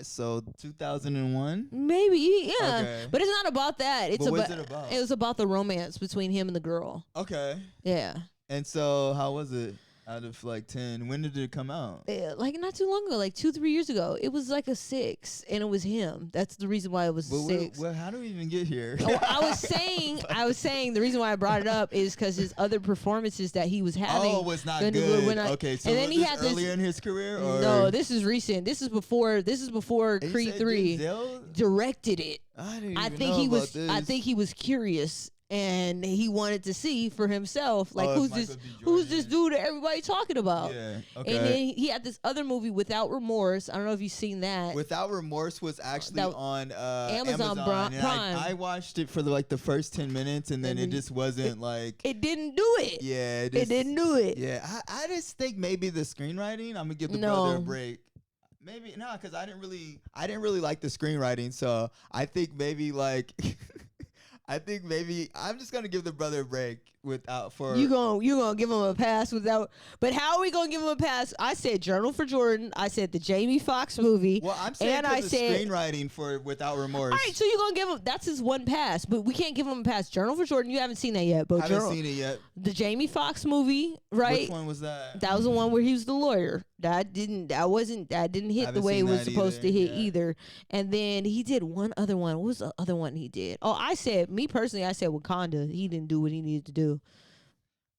S1: So 2001?
S2: Maybe, yeah. Okay. But it's not about that.
S1: What's it about?
S2: It was about the romance between him and the girl.
S1: Okay.
S2: Yeah.
S1: And so how was it? Out of 10, when did it come out?
S2: Not too long ago, 2-3 years ago. It was a 6, and it was him. That's the reason why it was 6.
S1: Well, how do we even get here?
S2: I was saying the reason why I brought it up is because his other performances that he was having
S1: was not good. Okay, so and then he had earlier in his career, or
S2: no? This is recent. This is before Creed 3 directed it.
S1: I
S2: think he was curious. And he wanted to see for himself, who's this dude that everybody talking about?
S1: Yeah, okay.
S2: And then he had this other movie, Without Remorse. I don't know if you've seen that.
S1: Without Remorse was actually on
S2: Amazon Prime.
S1: I watched it for the first 10 minutes, and then it just wasn't
S2: It didn't do it.
S1: Yeah,
S2: it didn't do it.
S1: Yeah, I just think maybe the screenwriting. I'm gonna give the brother a break. Maybe no, because I didn't really like the screenwriting. So I think maybe I'm just gonna give the brother a break you gonna give him a pass without.
S2: But how are we gonna give him a pass? I said Journal for Jordan. I said the Jamie Foxx movie.
S1: Well, I'm saying the screenwriting for Without Remorse.
S2: All right, so you're gonna give him that's his one pass, but we can't give him a pass. Journal for Jordan, you haven't seen that yet, but
S1: I haven't seen it yet.
S2: The Jamie Foxx movie, right?
S1: Which one was that?
S2: That was the one where he was the lawyer. That didn't hit the way it was supposed to hit either. And then he did one other one. What was the other one he did? Oh, I said Wakanda. He didn't do what he needed to do.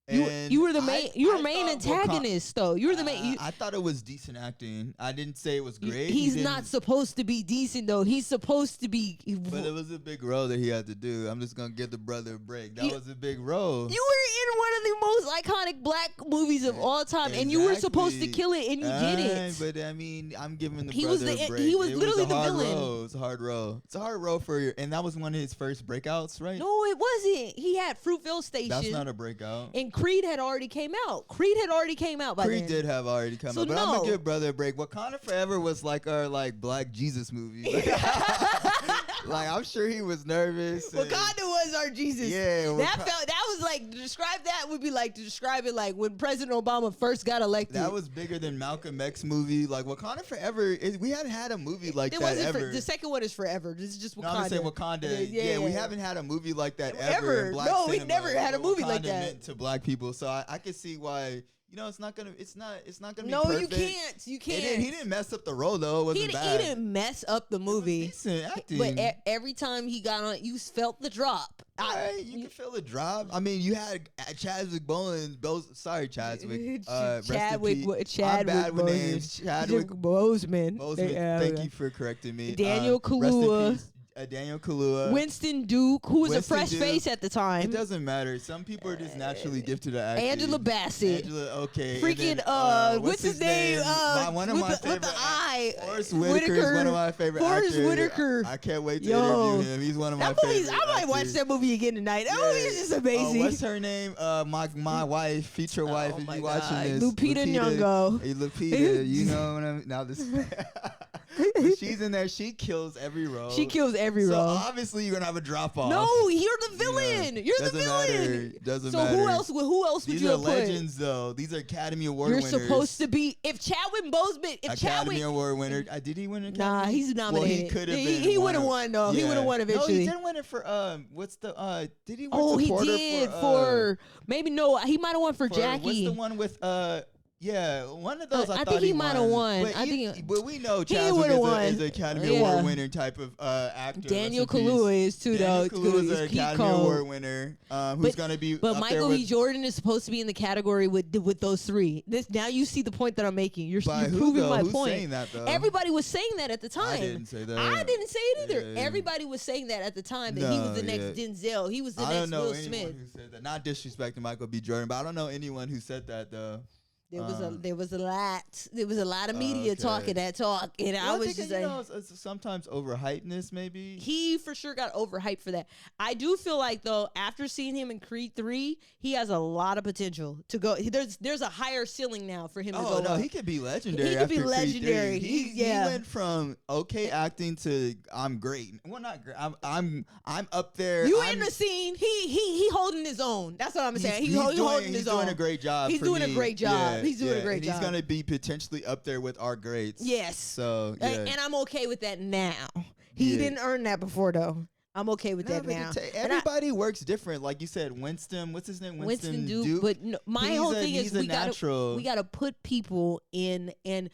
S2: You were the main. You were main antagonist, though. You were the main.
S1: I thought it was decent acting. I didn't say it was great.
S2: He's not supposed to be decent, though. He's supposed to be.
S1: But it was a big role that he had to do. I'm just gonna give the brother a break. That was a big role.
S2: You were in one of the most iconic black movies of all time, and you were supposed to kill it, and you didn't.
S1: But I mean, I'm giving the brother a break.
S2: He was literally the villain.
S1: It's a hard role. It's a hard role and that was one of his first breakouts, right?
S2: No, it wasn't. He had Fruitvale Station.
S1: That's not a breakout.
S2: In Creed had already came out. Creed
S1: Creed did have already come out. But I'm gonna give Brother a break. Wakanda Forever was like our Black Jesus movie. Like I'm sure he was nervous.
S2: Wakanda was our Jesus.
S1: Yeah,
S2: that was like to describe that would be like to describe it like when President Obama first got elected.
S1: That was bigger than Malcolm X movie. Like Wakanda Forever, we hadn't had a movie like that ever.
S2: The second one is Forever. This is just Wakanda.
S1: No, I'm saying Wakanda. Yeah, we haven't had a movie like that ever. In
S2: no, we never had a movie like that
S1: meant to Black people. So I can see why. It's not gonna be perfect.
S2: No, you can't. You can't.
S1: He didn't mess up the role though. It wasn't bad.
S2: He didn't mess up the movie.
S1: Decent acting.
S2: But every time he got on, you felt the drop.
S1: You can feel the drop. I mean, you had Chadwick Boseman. Sorry, Chadwick.
S2: Chadwick
S1: Boseman.
S2: Boseman.
S1: Thank you for correcting me.
S2: Daniel Kaluuya.
S1: Daniel Kaluuya.
S2: Winston Duke, who was a fresh face at the time.
S1: It doesn't matter. Some people are just naturally gifted at acting.
S2: Angela Bassett.
S1: Okay.
S2: Freaking, what's his name?
S1: One of my favorite.
S2: With the eye.
S1: Forrest Whitaker is one of my favorite actors.
S2: Forrest Whitaker.
S1: I can't wait to interview him. He's one of my favorites.
S2: I might watch that movie again tonight. That movie is just amazing.
S1: What's her name? My wife, future wife. If you watching this,
S2: Lupita Nyong'o.
S1: Hey, Lupita, you know what I'm now this. She's in there. She kills every role.
S2: So
S1: obviously you're gonna have a drop off.
S2: No, you're the villain. You're the villain.
S1: Doesn't matter.
S2: So who else would you have put?
S1: These are legends, though. These are Academy Award winners.
S2: You're supposed to be. If Chadwick Boseman,
S1: Academy Award winner. Did he win an Academy?
S2: Nah, he's nominated.
S1: Well, he could have been.
S2: He would have won though. Yeah. He would have won eventually.
S1: No, he didn't win it for what's the did he win?
S2: Oh, he did for maybe no. He might have won for Jackie.
S1: What's the one with Yeah, one of those. I
S2: think he might have won.
S1: But we know Chadwick is an Academy Award winner type of actor.
S2: Daniel Kaluuya is too, though.
S1: Daniel Kaluuya is an Academy Award winner who's going to be.
S2: But Michael B. Jordan is supposed to be in the category with those three. Now you see the point that I'm making. You're proving my point.
S1: Saying that, though?
S2: Everybody was saying that at the time.
S1: I didn't say that.
S2: I didn't say it either. Yeah. Everybody was saying that at the time that he was the next Denzel. He was the next Will Smith.
S1: I don't know anyone who said that. Not disrespecting Michael B. Jordan, but I don't know anyone who said that though.
S2: There was a lot of media talking that talk, and I was just like,
S1: it's sometimes overhypeness. Maybe
S2: he for sure got overhyped for that. I do feel like though, after seeing him in Creed 3, he has a lot of potential to go. There's a higher ceiling now for him to go.
S1: Oh no,
S2: up.
S1: he could be legendary.
S2: He could be legendary.
S1: He went from okay acting to I'm great. Well, not great. I'm up there.
S2: You in the scene? He holding his own. That's what I'm saying. He's holding his own.
S1: He's doing a great job.
S2: He's doing a great job.
S1: Yeah.
S2: He's doing a great job.
S1: He's gonna be potentially up there with our greats.
S2: Yes.
S1: So
S2: and I'm okay with that now. He didn't earn that before though. I'm okay with that now.
S1: Everybody works different, like you said. Winston, what's his name? Winston Duke.
S2: But no, my whole thing is we gotta put people in and.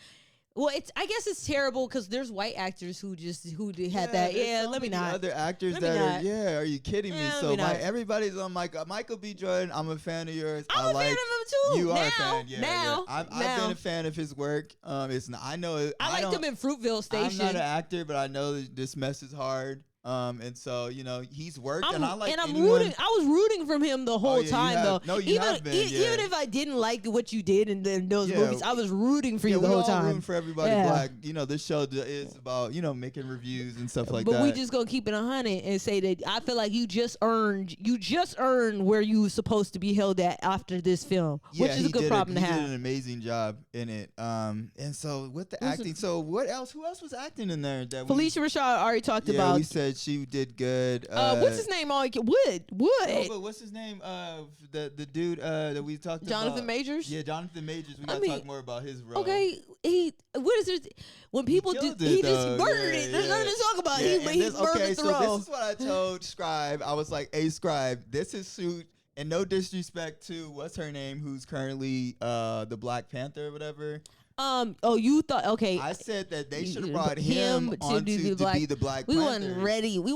S2: Well, I guess it's terrible because there's white actors who had that. Yeah, let me not.
S1: Other actors are you kidding me? So everybody's on Michael B. Jordan. I'm a fan of yours.
S2: I'm a fan of him too.
S1: You are a fan. Yeah, I've been a fan of his work. It's not. I know.
S2: I liked him in Fruitvale Station.
S1: I'm not an actor, but I know that this mess is hard. And so he's worked, and I like.
S2: And I was rooting for him the whole time, though.
S1: No, you have been.
S2: Even if I didn't like what you did in those movies, I was rooting for you the whole time.
S1: Rooting for everybody black. This show is about making reviews and stuff like that.
S2: But we just gonna keep it 100 and say that I feel like you just earned where you were supposed to be held at after this film, which is a good problem to have.
S1: He did an amazing job in it. And so with the acting, so what else? Who else was acting in there?
S2: Felicia Rashad already talked about.
S1: We said she did good.
S2: What's his name? Wood.
S1: No, but what's his name? The dude that we talked about.
S2: Jonathan Majors.
S1: Yeah, Jonathan Majors. We gotta talk more about his role.
S2: Okay, what is it? When people do, he just murdered it. There's nothing to talk about. He murdered the role.
S1: This is what I told Scribe. I was like, "Hey, Scribe, this is suit." And no disrespect to what's her name, who's currently the Black Panther or whatever.
S2: You thought okay?
S1: I said that they should have brought him on to be the Black Panther.
S2: We wasn't ready. We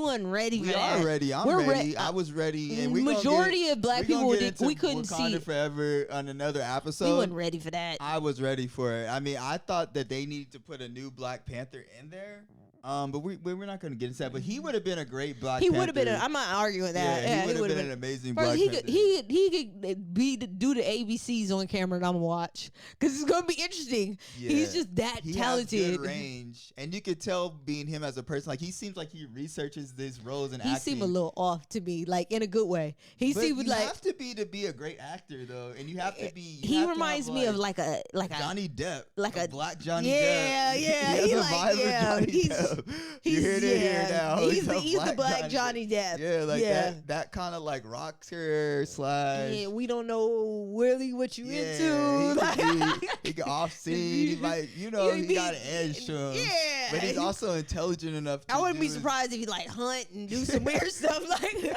S1: are ready. I'm ready. I was ready. And
S2: majority of black people we couldn't see
S1: Wakanda Forever on another episode.
S2: We wasn't ready for that.
S1: I was ready for it. I mean, I thought that they needed to put a new Black Panther in there. But we're not going to get into that. But he would have been a great Black
S2: He
S1: Panther.
S2: would have been. I'm not arguing that.
S1: Yeah, he would have been an amazing Black Panther.
S2: He could do the ABCs on camera, and I'm gonna watch because it's gonna be interesting. Yeah. He's just that talented.
S1: He has good range, and you could tell being him as a person. Like he seems like he researches these roles and acting.
S2: He seemed a little off to me, like in a good way. He seemed like
S1: you have to be a great actor though, and you have to be.
S2: He reminds me of like a
S1: Johnny Depp,
S2: like a
S1: Black Johnny
S2: Depp.
S1: Yeah.
S2: He has a vibe of Johnny Depp.
S1: You hear it here now.
S2: He's the Black Johnny Depp.
S1: Yeah, like that kind of like rocker slash.
S2: Yeah, we don't know really what you into.
S1: He can off scene. He might, he got an edge to him.
S2: Yeah,
S1: but he's also intelligent enough.
S2: I wouldn't be surprised if he like hunt and do some weird stuff. Like he's a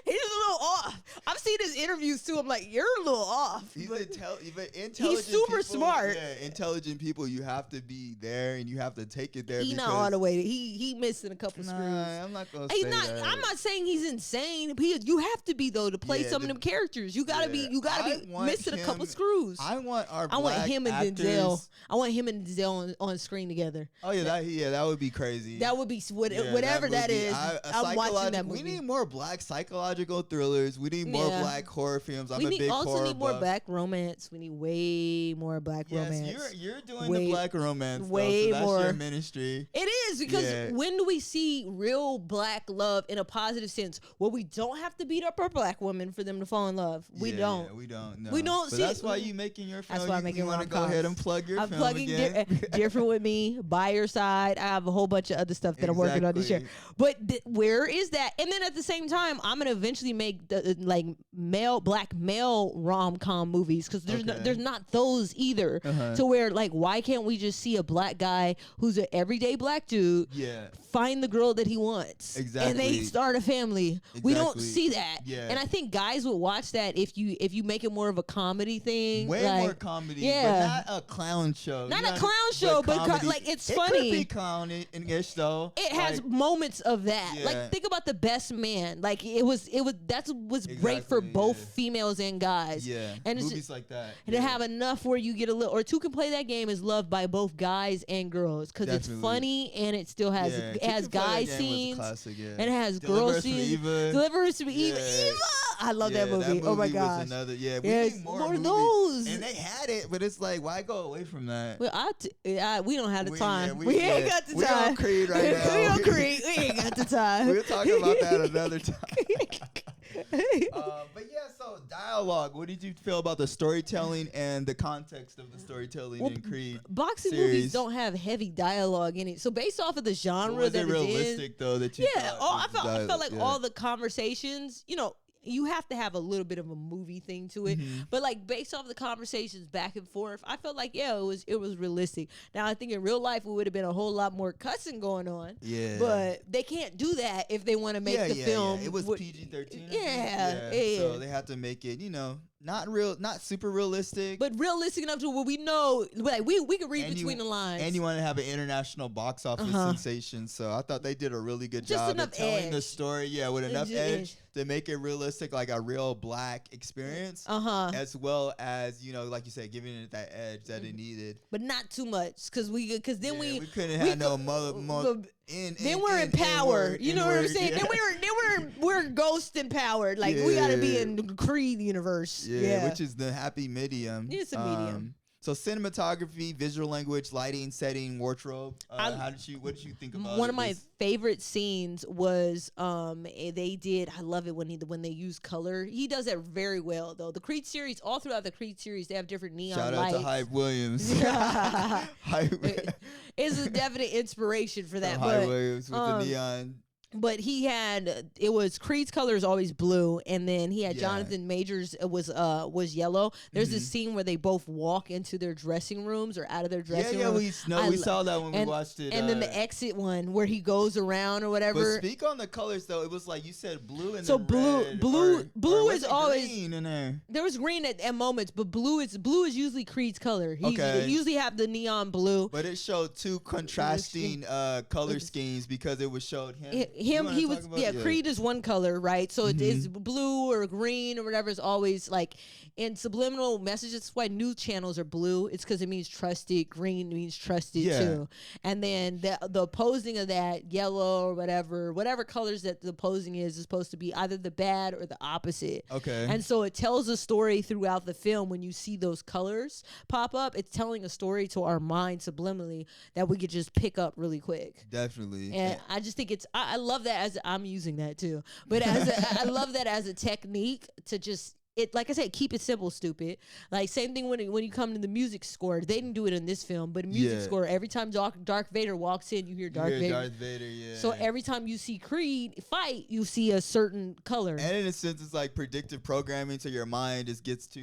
S2: little off. I've seen his interviews too. I'm like, you're a little off.
S1: But intelligent.
S2: He's super
S1: people,
S2: smart.
S1: Yeah, intelligent people. You have to be there and you have to take it there.
S2: He's not all the way. He missing a couple screws.
S1: I'm not gonna say that.
S2: I'm not saying he's insane. You have to be though to play some of them characters. You gotta be. You gotta be missing a couple screws.
S1: I want
S2: him and
S1: actors.
S2: Denzel. I want him and Denzel on screen together.
S1: Oh yeah, that would be crazy.
S2: That would be whatever that is. I'm watching that movie.
S1: We need more Black psychological thrillers. We need more Black horror films.
S2: We also need more Black romance. We need way more Black romance.
S1: You're doing the Black romance.
S2: Way
S1: that's
S2: more.
S1: Your ministry.
S2: It is because when do we see real Black love in a positive sense? Well, we don't have to beat up our Black women for them to fall in love. We don't.
S1: We don't. No.
S2: We don't
S1: but
S2: see.
S1: That's why you making your film.
S2: That's why I'm making.
S1: You want to go ahead and plug your film
S2: plugging
S1: again.
S2: Different with me. By your side. I have a whole bunch of other stuff that I'm working on this year. But where is that? And then at the same time, I'm gonna eventually make the Black male rom-com movies because there's not those either. To where like why can't we just see a Black guy who's an everyday Black dude find the girl that he wants and they start a family? We don't see that. And I think guys would watch that if you make it more of a comedy thing.
S1: Way more comedy, but not a clown show.
S2: Not a clown show, but like it's funny.
S1: It could be clownish though.
S2: It has moments of that. Like think about The Best Man. Like it was great for both females and guys.
S1: Yeah,
S2: and
S1: movies
S2: just,
S1: like that.
S2: And to have enough where you get a little or two can play that game is loved by both guys and girls because it's funny and it still has guy scenes and it has girl scenes. Deliverance from Eva. Eva. I love that movie. Oh my gosh.
S1: We need more
S2: of those.
S1: And they had it, but it's like, why go away from that?
S2: Well, we don't have the time.
S1: We
S2: ain't got the time.
S1: We on Creed right now.
S2: We on Creed. We ain't got the time.
S1: We'll talk about that another time. But yeah, so dialogue. What did you feel about the storytelling and the context of the storytelling in Creed?
S2: Boxing movies don't have heavy dialogue in it. So based off of the genre that it's
S1: realistic though that you
S2: I felt like all the conversations, you have to have a little bit of a movie thing to it, but like based off the conversations back and forth, I felt like it was realistic. Now I think in real life it would have been a whole lot more cussing going on. Yeah, but they can't do that if they want to make the film.
S1: Yeah. It was PG-13. Yeah. So they had to make it, not super realistic,
S2: but realistic enough to where we know, like we could read between the lines.
S1: And you want to have an international box office sensation. So I thought they did a really good job of telling the story. Yeah, with enough edge to make it realistic, like a real Black experience, as well as like you said, giving it that edge that it needed,
S2: but not too much, because then we
S1: couldn't have no mother.
S2: Then we're in power. You know what I'm saying? Yeah. Then we're ghost empowered. Like we gotta be in the Creed universe. Yeah,
S1: which is the happy medium.
S2: It's a medium.
S1: So cinematography, visual language, lighting, setting, wardrobe. What did you think about it?
S2: One of my favorite scenes was they did. I love it when they use color. He does that very well though. The Creed series, all throughout the Creed series, they have different neon lights.
S1: Shout out to Hype Williams.
S2: It's a definite inspiration for that.
S1: Hype Williams with the neon.
S2: But it was Creed's color is always blue, and then he had Jonathan Majors was yellow. There's this scene where they both walk into their dressing rooms or out of their dressing room.
S1: We saw that when we watched it.
S2: And then the exit one where he goes around or whatever.
S1: But speak on the colors though. It was like you said blue and
S2: so
S1: then
S2: blue is always
S1: green in there.
S2: There was green at moments, but blue is usually Creed's color. They usually have the neon blue.
S1: But it showed two contrasting color schemes because it was showed him.
S2: He was Creed is one color, right? So it is blue or green or whatever. Is always like in subliminal messages. That's why news channels are blue. It's because it means trusted. Green means trusted too. And then the opposing of that, yellow or whatever colors that the opposing is supposed to be either the bad or the opposite.
S1: Okay.
S2: And so it tells a story throughout the film. When you see those colors pop up, it's telling a story to our mind subliminally that we could just pick up really quick.
S1: Definitely.
S2: And I just think I love that as I'm using that too. But I love that as a technique to just like I said, keep it simple, stupid. Like same thing when you come to the music score. They didn't do it in this film, but music score, every time Darth Vader walks in, you hear Darth Vader. So every time you see Creed fight, you see a certain color.
S1: And in a sense, it's like predictive programming, so your mind just gets to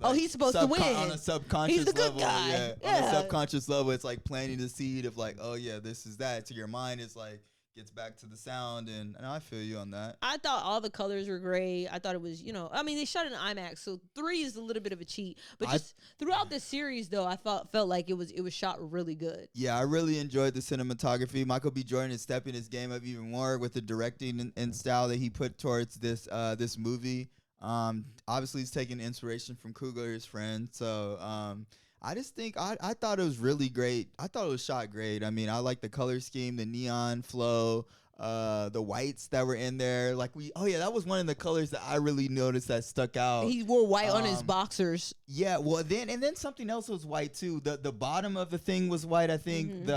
S2: like he's supposed to win
S1: on a subconscious
S2: he's the
S1: level.
S2: Good guy.
S1: On a subconscious level, it's like planting the seed of like, oh yeah, this is that. So your mind is like gets back to the sound, and I feel you on that.
S2: I thought all the colors were great. I thought it was, I mean, they shot in IMAX, so 3 is a little bit of a cheat. But just throughout the series, though, I felt like it was shot really good. Yeah,
S1: I really enjoyed the cinematography. Michael B. Jordan is stepping his game up even more with the directing and style that he put towards this movie. Obviously, he's taking inspiration from Coogler's friend, so I just think I thought it was really great. I thought it was shot great. I mean, I like the color scheme, the neon flow, the whites that were in there. Like that was one of the colors that I really noticed that stuck out.
S2: He wore white on his boxers.
S1: Yeah, well then something else was white too. The bottom of the thing was white, I think.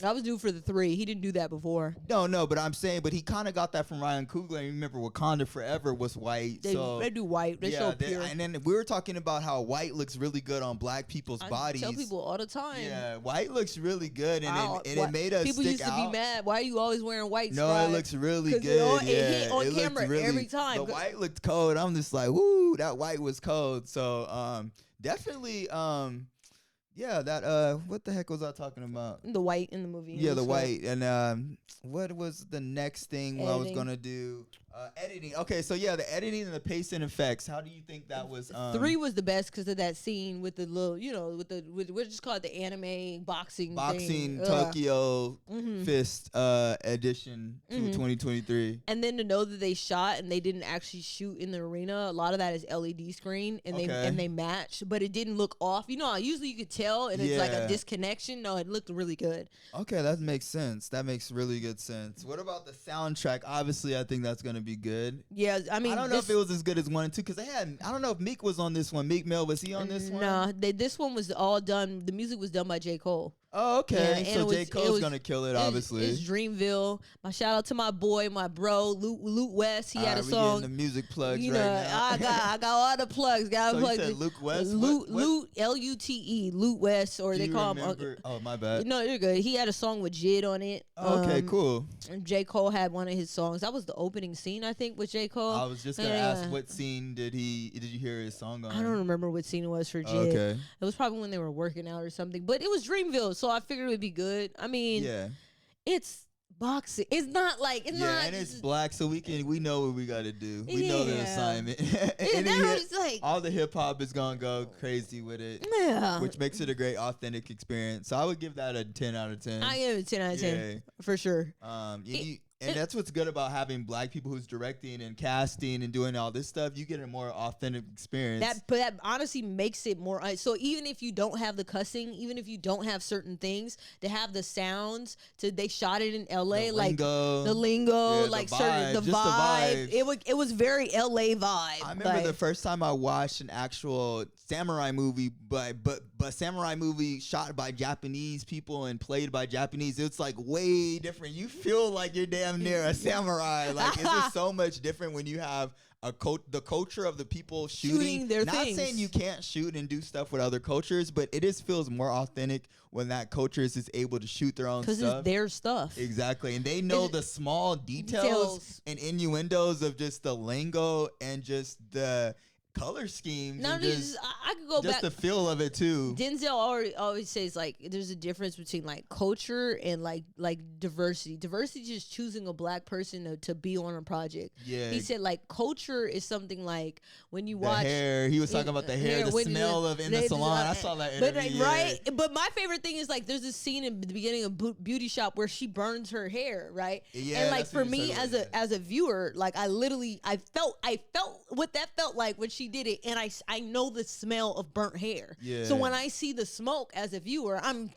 S2: I was due for the 3. He didn't do that before.
S1: No, but I'm saying, he kind of got that from Ryan Coogler. And remember, Wakanda Forever was white.
S2: They do white. They show pure.
S1: And then we were talking about how white looks really good on black people's bodies.
S2: I tell people all the time.
S1: Yeah, white looks really good, and it made us
S2: people
S1: stick
S2: used to be mad. Why are you always wearing white?
S1: No, it looks really good.
S2: It hit on camera every time.
S1: The white looked cold. I'm just like, woo, that white was cold. So definitely. Yeah, that what the heck was I talking about?
S2: The white in the movie.
S1: Yeah, the white. And what was the next thing I was gonna do? Editing. Okay, so yeah, the editing and the pacing effects. How do you think that was?
S2: 3 was the best because of that scene with the little, with we'll just call it the anime boxing thing.
S1: Tokyo Fist edition to 2023.
S2: And then to know that they shot and they didn't actually shoot in the arena. A lot of that is LED screen, and they matched, but it didn't look off. Usually you could tell, and it's like a disconnection. No, it looked really good.
S1: Okay, that makes sense. That makes really good sense. What about the soundtrack? Obviously, I think that's gonna be good.
S2: Yeah, I mean,
S1: I don't know if it was as good as 1 and 2 because I don't know if Meek was on this one. Meek Mill, was he on this one?
S2: No, this one was all done. The music was done by J. Cole.
S1: Oh, okay. Yeah, so J. Cole's gonna kill it, obviously.
S2: It's Dreamville. My shout out to my boy, my bro, Luke West. He had a song.
S1: We getting the music plugs right now.
S2: I got all the plugs.
S1: So you said Luke West?
S2: Lute, Lute, Lute West, or they call him.
S1: Oh, my bad.
S2: No, you're good. He had a song with Jid on it.
S1: Oh, okay, cool.
S2: And J. Cole had one of his songs. That was the opening scene, I think, with J. Cole.
S1: I was just gonna ask, what scene did you hear his song on?
S2: I don't remember what scene it was for Jid.
S1: Okay.
S2: It was probably when they were working out or something. But it was Dreamville, so I figured it would be good. I mean, it's boxing. It's not like it's not.
S1: And it's black, so we know what we got to do. We know the assignment. All the hip hop is gonna go crazy with it. Yeah, which makes it a great authentic experience. So I would give that a 10 out of 10.
S2: I give it a 10 out of 10 for sure.
S1: And that's what's good about having black people who's directing and casting and doing all this stuff. You get a more authentic experience.
S2: That honestly makes it more. So even if you don't have the cussing, even if you don't have certain things, to have the sounds, they shot it in L.A. The lingo,
S1: the
S2: vibe. It was very L.A. vibe.
S1: I remember the first time I watched an actual samurai movie, but samurai movie shot by Japanese people and played by Japanese. It's like way different. You feel like you're damn near a samurai. Like it's just so much different when you have the culture of the people shooting
S2: their
S1: Not
S2: things.
S1: Saying you can't shoot and do stuff with other cultures, but it just feels more authentic when that culture is able to shoot their own stuff.
S2: Because it's their stuff.
S1: Exactly. And they know the small details and innuendos of just the lingo and just the color schemes.
S2: No,
S1: and just,
S2: I could go
S1: just
S2: back.
S1: the feel of it too.
S2: Denzel always says like there's a difference between like culture and like diversity. Diversity is just choosing a black person to be on a project.
S1: Yeah.
S2: He said like culture is something like when you
S1: the
S2: watch
S1: hair. He was talking about the hair, the smell of in the salon. I saw that interview.
S2: But right. But my favorite thing is like there's a scene in the beginning of Beauty Shop where she burns her hair, right?
S1: Yeah.
S2: And like for me as a viewer, like I felt what that felt like when she did it, and I know the smell of burnt hair.
S1: Yeah.
S2: So when I see the smoke as a viewer, I'm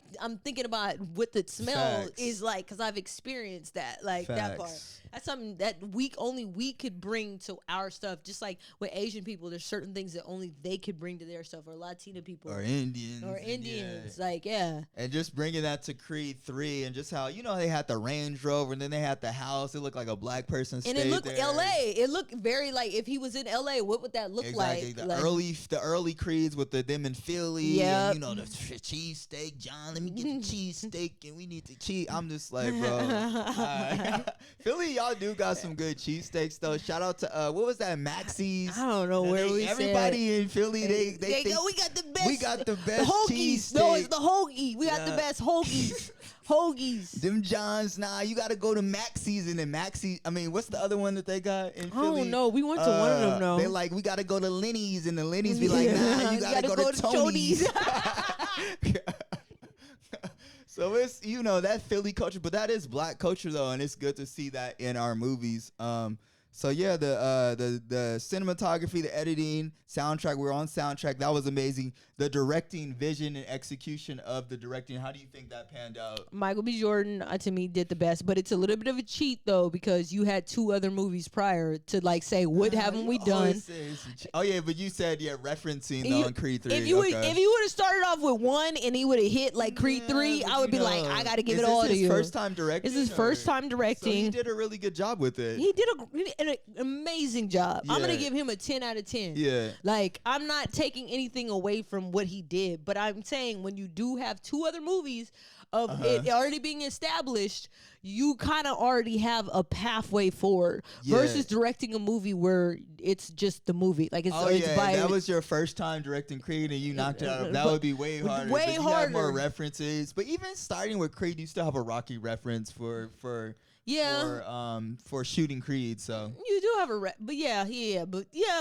S2: thinking about what the smell is like because I've experienced that, like that part. That's something that only we could bring to our stuff. Just like with Asian people, there's certain things that only they could bring to their stuff, or Latina people,
S1: or Indians,
S2: like
S1: And just bringing that to Creed 3, and just how they had the Range Rover, and then they had the house. It looked like a black person.
S2: And
S1: stayed
S2: it looked
S1: there.
S2: L.A. It looked very like if he was in L.A. What would that look like?
S1: The early Creeds with them in Philly.
S2: Yeah.
S1: And, the cheesesteak. John, let me get the cheesesteak, and we need the cheese. I'm just like, bro. Philly, y'all do got some good cheesesteaks though. Shout out to what was that, Maxie's?
S2: I don't know where
S1: everybody in Philly they
S2: go. We got the best.
S1: We got the best cheesesteak.
S2: No, it's the hoagie. We got the best hoagies. Hoagies.
S1: Them Johns, you got to go to Maxie's, and then what's the other one that they got in Philly?
S2: I don't know. We went to one of them, though.
S1: They like, we got to go to Lenny's, and the Lenny's be like, nah, you got to go to Tony's. So it's, that Philly culture, but that is black culture, though, and it's good to see that in our movies. So yeah, the cinematography, the editing, soundtrack. We're on soundtrack. That was amazing. The directing, vision, and execution of the directing. How do you think that panned out?
S2: Michael B. Jordan, to me, did the best. But it's a little bit of a cheat though, because you had 2 other movies prior to like say, what haven't we done?
S1: Oh yeah, but you said referencing though in Creed 3.
S2: If you would have started off with 1 and he would have hit like Creed 3, I would be like, I got to give it all to you.
S1: Is this his first time directing?
S2: This is his first time directing.
S1: So he did a really good job with it.
S2: He did an amazing job.
S1: Yeah.
S2: I'm gonna give him a 10 out of 10.
S1: Yeah.
S2: Like, I'm not taking anything away from what he did, but I'm saying when you do have 2 other movies of it already being established, you kind of already have a pathway forward versus directing a movie where it's just the movie. Like it's
S1: that was your first time directing Creed and you knocked it out. That would be way harder.
S2: Way harder. You
S1: have more references, but even starting with Creed, you still have a Rocky reference for shooting Creed. So
S2: you do have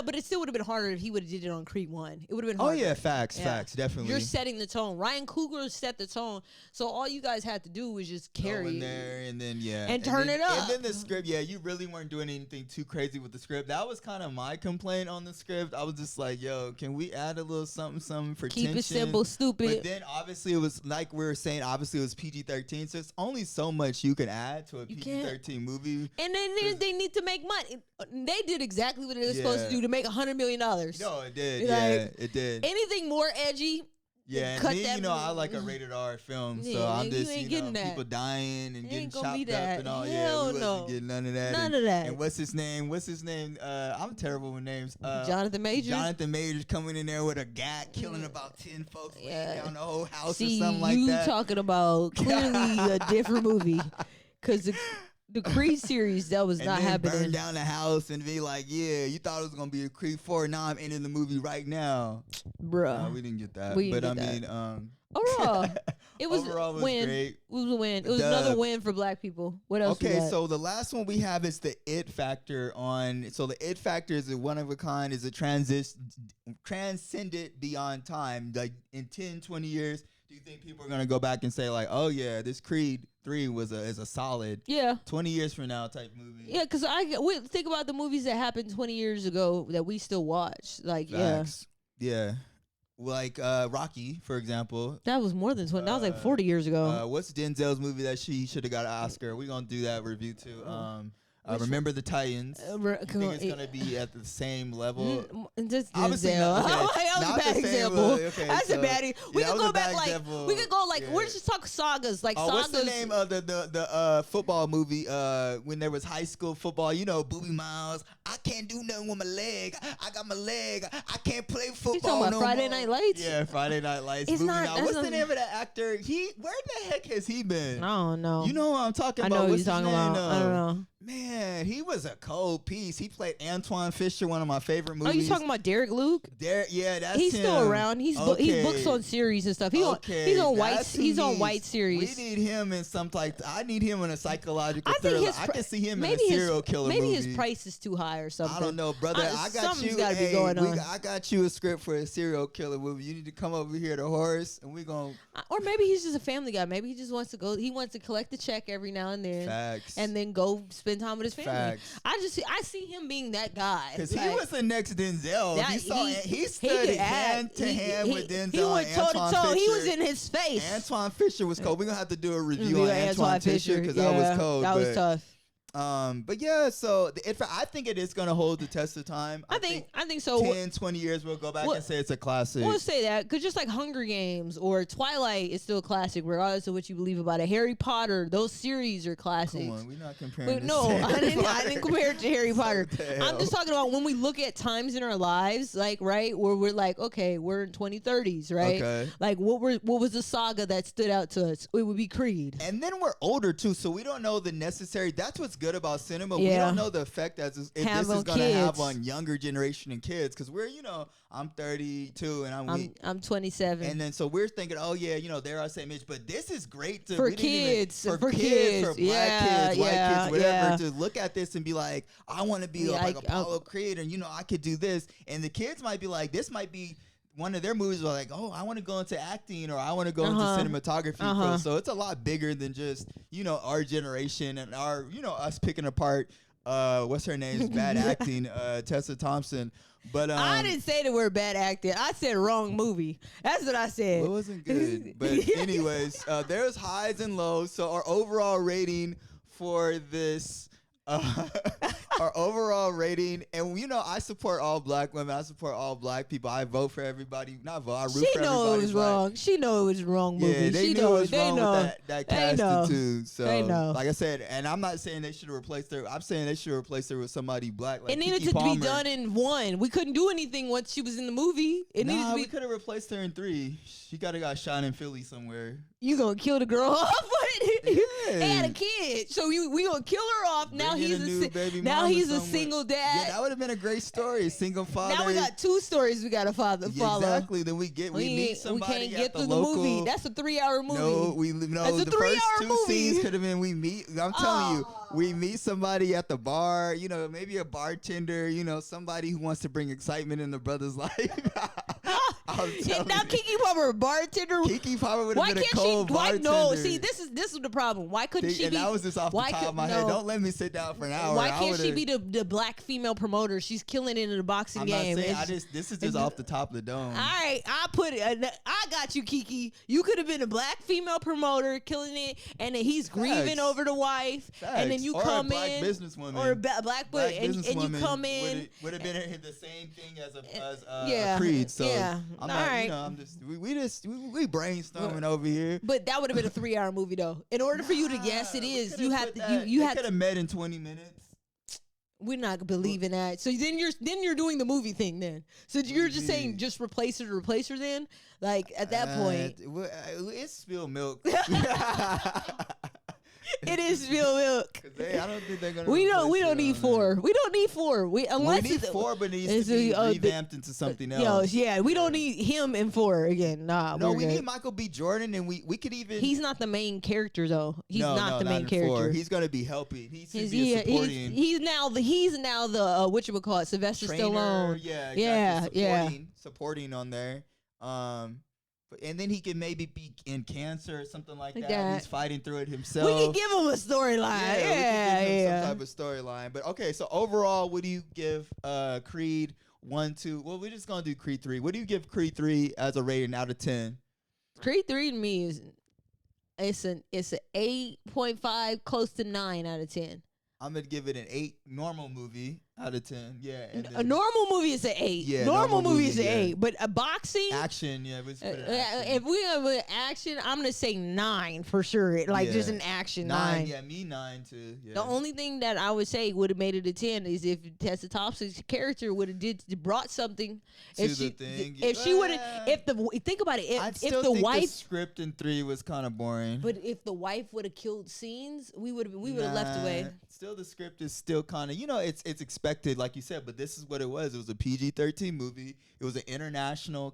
S2: but it still would have been harder if he would have did it on Creed 1. It would have been harder.
S1: Oh yeah, facts, definitely.
S2: You're setting the tone. Ryan Coogler set the tone, so all you guys had to do was just carry
S1: in there, and then
S2: and turn it up.
S1: And then the script, you really weren't doing anything too crazy with the script. That was kind of my complaint on the script. I was just like, yo, can we add a little something for
S2: keep
S1: tension?
S2: it simple, stupid.
S1: But then obviously it was like we were saying, obviously it was PG-13, so it's only so much you can add to a PG-13 movie.
S2: And then they need to make money. They did exactly what they were supposed to do to make $100 million.
S1: No, it did. It did.
S2: Anything more edgy.
S1: Yeah, and me, I like a rated R film, so I'm just, people dying and getting chopped up and all. We wasn't getting none of that.
S2: None of that.
S1: And what's his name? I'm terrible with names.
S2: Jonathan Majors.
S1: Jonathan Majors coming in there with a gat, killing about 10 folks, laying down the whole house or something like that.
S2: You talking about clearly a different movie, because the Creed series, that was not happening.
S1: Burn down the house and be like, yeah, you thought it was going to be a Creed 4. Now I'm ending the movie right now.
S2: Bruh.
S1: No, we didn't get that.
S2: Overall, it was
S1: overall was
S2: win.
S1: great.
S2: It was a win. It was another win for black people. What else?
S1: Okay, so the last one we have is the It Factor So the It Factor is a one of a kind, is a transcended beyond time. Like in 10, 20 years, do you think people are going to go back and say like, oh yeah, this Creed 3 is a solid 20 years from now type movie?
S2: Yeah, because we think about the movies that happened 20 years ago that we still watch. Like,
S1: facts. Yeah. Like Rocky, for example.
S2: That was more than 20. That was like 40 years ago.
S1: What's Denzel's movie that she should have got an Oscar? We're going to do that review too. Remember the Titans. I think it's going to be at the same level.
S2: Just
S1: obviously
S2: Denzel. That was a bad example. That's a baddie. We could go back we're just talking sagas. Like sagas.
S1: What's the name of the football movie when there was high school football? Booby Miles. I can't do nothing with my leg. I got my leg. I can't play football
S2: you talking about Friday Night Lights?
S1: Yeah, Friday Night Lights.
S2: It's not,
S1: What's the name of that actor? Where the heck has he been?
S2: I don't know.
S1: You know what I'm talking
S2: about?
S1: I know
S2: what you're talking about. I don't know.
S1: Man, Man, he was a cold piece. He played Antoine Fisher, one of my favorite movies.
S2: Oh, you talking about Derek Luke?
S1: Yeah, that's
S2: he's
S1: him.
S2: still around. He's
S1: okay.
S2: he books on series and stuff. He's on white. He's on white series.
S1: We need him in some I need him in a psychological
S2: I think
S1: thriller. I can see him in a serial killer
S2: maybe
S1: movie.
S2: Maybe his price is too high or something.
S1: I don't know, brother. I got
S2: something's
S1: you.
S2: Gotta be going on.
S1: I got you a script for a serial killer movie. You need to come over here to Horace, and we gonna.
S2: Or maybe he's just a family guy. Maybe he just wants to go. He wants to collect the check every now and then.
S1: Facts.
S2: And then go spend time with his family.
S1: Facts.
S2: I see him being that guy.
S1: Because he was the next Denzel. He stood hand to hand with Denzel.
S2: He went toe to toe. He was in his face.
S1: Antoine Fisher was cold. We're gonna have to do a review on Antoine Fisher because that was cold.
S2: That was tough.
S1: But yeah, so I think it is gonna hold the test of time.
S2: I think so.
S1: 10, 20 years we'll go back and say it's a classic.
S2: We'll say that because just like Hunger Games or Twilight is still a classic regardless of what you believe about it. Harry Potter, those series are classics.
S1: Come on, we're not comparing.
S2: But no, I didn't compare it to Harry Potter. I'm just talking about when we look at times in our lives, like right where we're like, okay, we're in 2030s, right?
S1: Okay.
S2: Like what was the saga that stood out to us? It would be Creed.
S1: And then we're older too, so we don't know the necessary. That's what's good about cinema.
S2: Yeah.
S1: We don't know the effect that this is going to have on younger generation and kids. Because we're, I'm 32 and
S2: I'm 27.
S1: And then so we're thinking, oh yeah, they're our same age. But this is great
S2: for kids,
S1: for black kids, white kids, whatever.
S2: Yeah.
S1: To look at this and be like, I want to be like Apollo Creed, and I could do this. And the kids might be like, this might be one of their movies were like, oh, I want to go into acting or I want to go into cinematography. So it's a lot bigger than just, our generation and our, us picking apart, what's her name's bad acting, Tessa Thompson. But
S2: I didn't say the word bad acting. I said wrong movie. That's what I said.
S1: Well, it wasn't good. But anyways, there's highs and lows. So our overall rating for this... our overall rating, and I support all black women. I support all black people. I vote for everybody. Not vote. I root for everybody.
S2: She know it was wrong. She know it was wrong movie.
S1: Yeah, they knew it was wrong with that casting too. So,
S2: they know.
S1: Like I said, and I'm not saying they should replace her. I'm saying they should replace her with somebody black. Like
S2: it needed to be done in 1. We couldn't do anything once she was in the movie.
S1: We could have replaced her in 3. She got shot in Philly somewhere.
S2: You gonna kill the girl off? They had a kid, so we gonna kill her off. Now he's a single dad.
S1: Yeah, that would have been a great story. Single father.
S2: Now we got 2 stories we gotta follow.
S1: Exactly. Then we meet somebody.
S2: We can't get through
S1: the
S2: movie. That's a 3-hour movie.
S1: No,
S2: That's a
S1: the
S2: 3-hour
S1: first 2
S2: movie.
S1: scenes could have been I'm telling you, we meet somebody at the bar. Maybe a bartender. Somebody who wants to bring excitement in the brother's life.
S2: Now Kiki Palmer, bartender.
S1: Kiki Palmer would have been a cold bartender.
S2: No, see, this is the problem. Why couldn't she be?
S1: And that was just off the top of my head. Don't let me sit down for an hour.
S2: Why can't she be the black female promoter? She's killing it in the boxing game.
S1: I'm not saying. This is just off the top of the dome.
S2: All right, I put it. I got you, Kiki. You could have been a black female promoter killing it, and then he's grieving over the wife, and then you come in, or a black businesswoman, and you come in.
S1: Would have been the same thing as a Creed. So I'm not.
S2: Right.
S1: I'm just we brainstorming over here.
S2: But that would have been a 3-hour movie though. In order for you to guess it is, you have to
S1: could have met in 20 minutes.
S2: We're not believing that. So then you're doing the movie thing then. So you're just saying just replace her to replace her then? Like at that point.
S1: It's spilled milk.
S2: It is spilled milk.
S1: I don't think they're gonna.
S2: We don't need 4. We don't need 4.
S1: We need 4, but it needs to be revamped into something else.
S2: We don't need him in 4 again. Nah.
S1: No, we need Michael B. Jordan, and we could even.
S2: He's not the main character though. He's not the main character.
S1: 4. He's gonna be helping. He's supporting.
S2: He's now the whatchamacallit, Sylvester Stallone.
S1: Supporting on there. And then he can maybe be in cancer or something like that. He's fighting through it himself.
S2: We can give him a storyline.
S1: We can give him some type of storyline. But okay, so overall, what do you give Creed 1, 2? Well, we're just gonna do Creed 3. What do you give Creed 3 as a rating out of 10?
S2: Creed 3 to me is it's an 8.5, close to 9 out of 10.
S1: I'm gonna give it an 8 normal movie out of 10. Yeah.
S2: A normal movie is an 8.
S1: Yeah,
S2: normal movie is an
S1: yeah.
S2: 8. But a boxing
S1: action, yeah.
S2: if we have an action, I'm gonna say 9 for sure. Like just an action 9.
S1: Yeah, me 9 too. Yeah.
S2: The only thing that I would say would have made it a 10 is if Tessa Thompson's character would have brought something. If she would have, think about it, if the wife,
S1: the script in 3 was kind of boring.
S2: But if the wife would have killed scenes, we would have left away.
S1: Still, the script is still kind of, it's expected, like you said, but this is what it was. It was a PG-13 movie. It was an international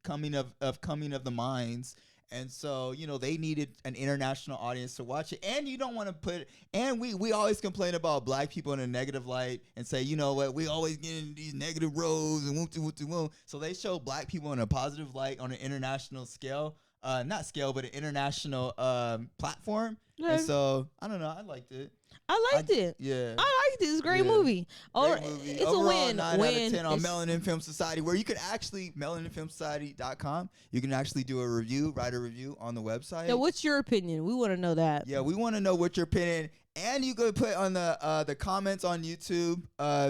S1: coming of the minds. And so, they needed an international audience to watch it. And you don't want to put, and we always complain about black people in a negative light and say, you know what, we always get in these negative roles and whoop. So they show black people in a positive light on an international scale. Not scale, but an international platform. Yeah. And so, I don't know, I liked it.
S2: I liked it.
S1: Yeah.
S2: I liked it. It's a great movie.
S1: Great movie.
S2: It's
S1: overall,
S2: a win.
S1: 9 out of 10 on Melanin Film Society, where you can actually, melaninfilmsociety.com, you can actually do a review, write a review on the website.
S2: Yeah, what's your opinion? We want to know that.
S1: Yeah, we want to know what your opinion. And you could put on the comments on YouTube,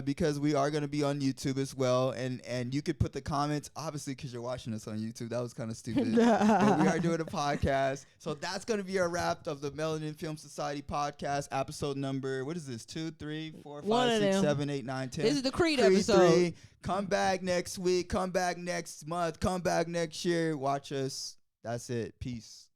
S1: because we are going to be on YouTube as well. And you could put the comments, obviously, because you're watching us on YouTube. That was kind of stupid. But we are doing a podcast. So that's going to be a wrap of the Melanin Film Society podcast, episode number, what is this, 2, 3, 4, 5, 6, 7, 8, 9, 10.
S2: This is the Creed episode.
S1: 3. Come back next week. Come back next month. Come back next year. Watch us. That's it. Peace.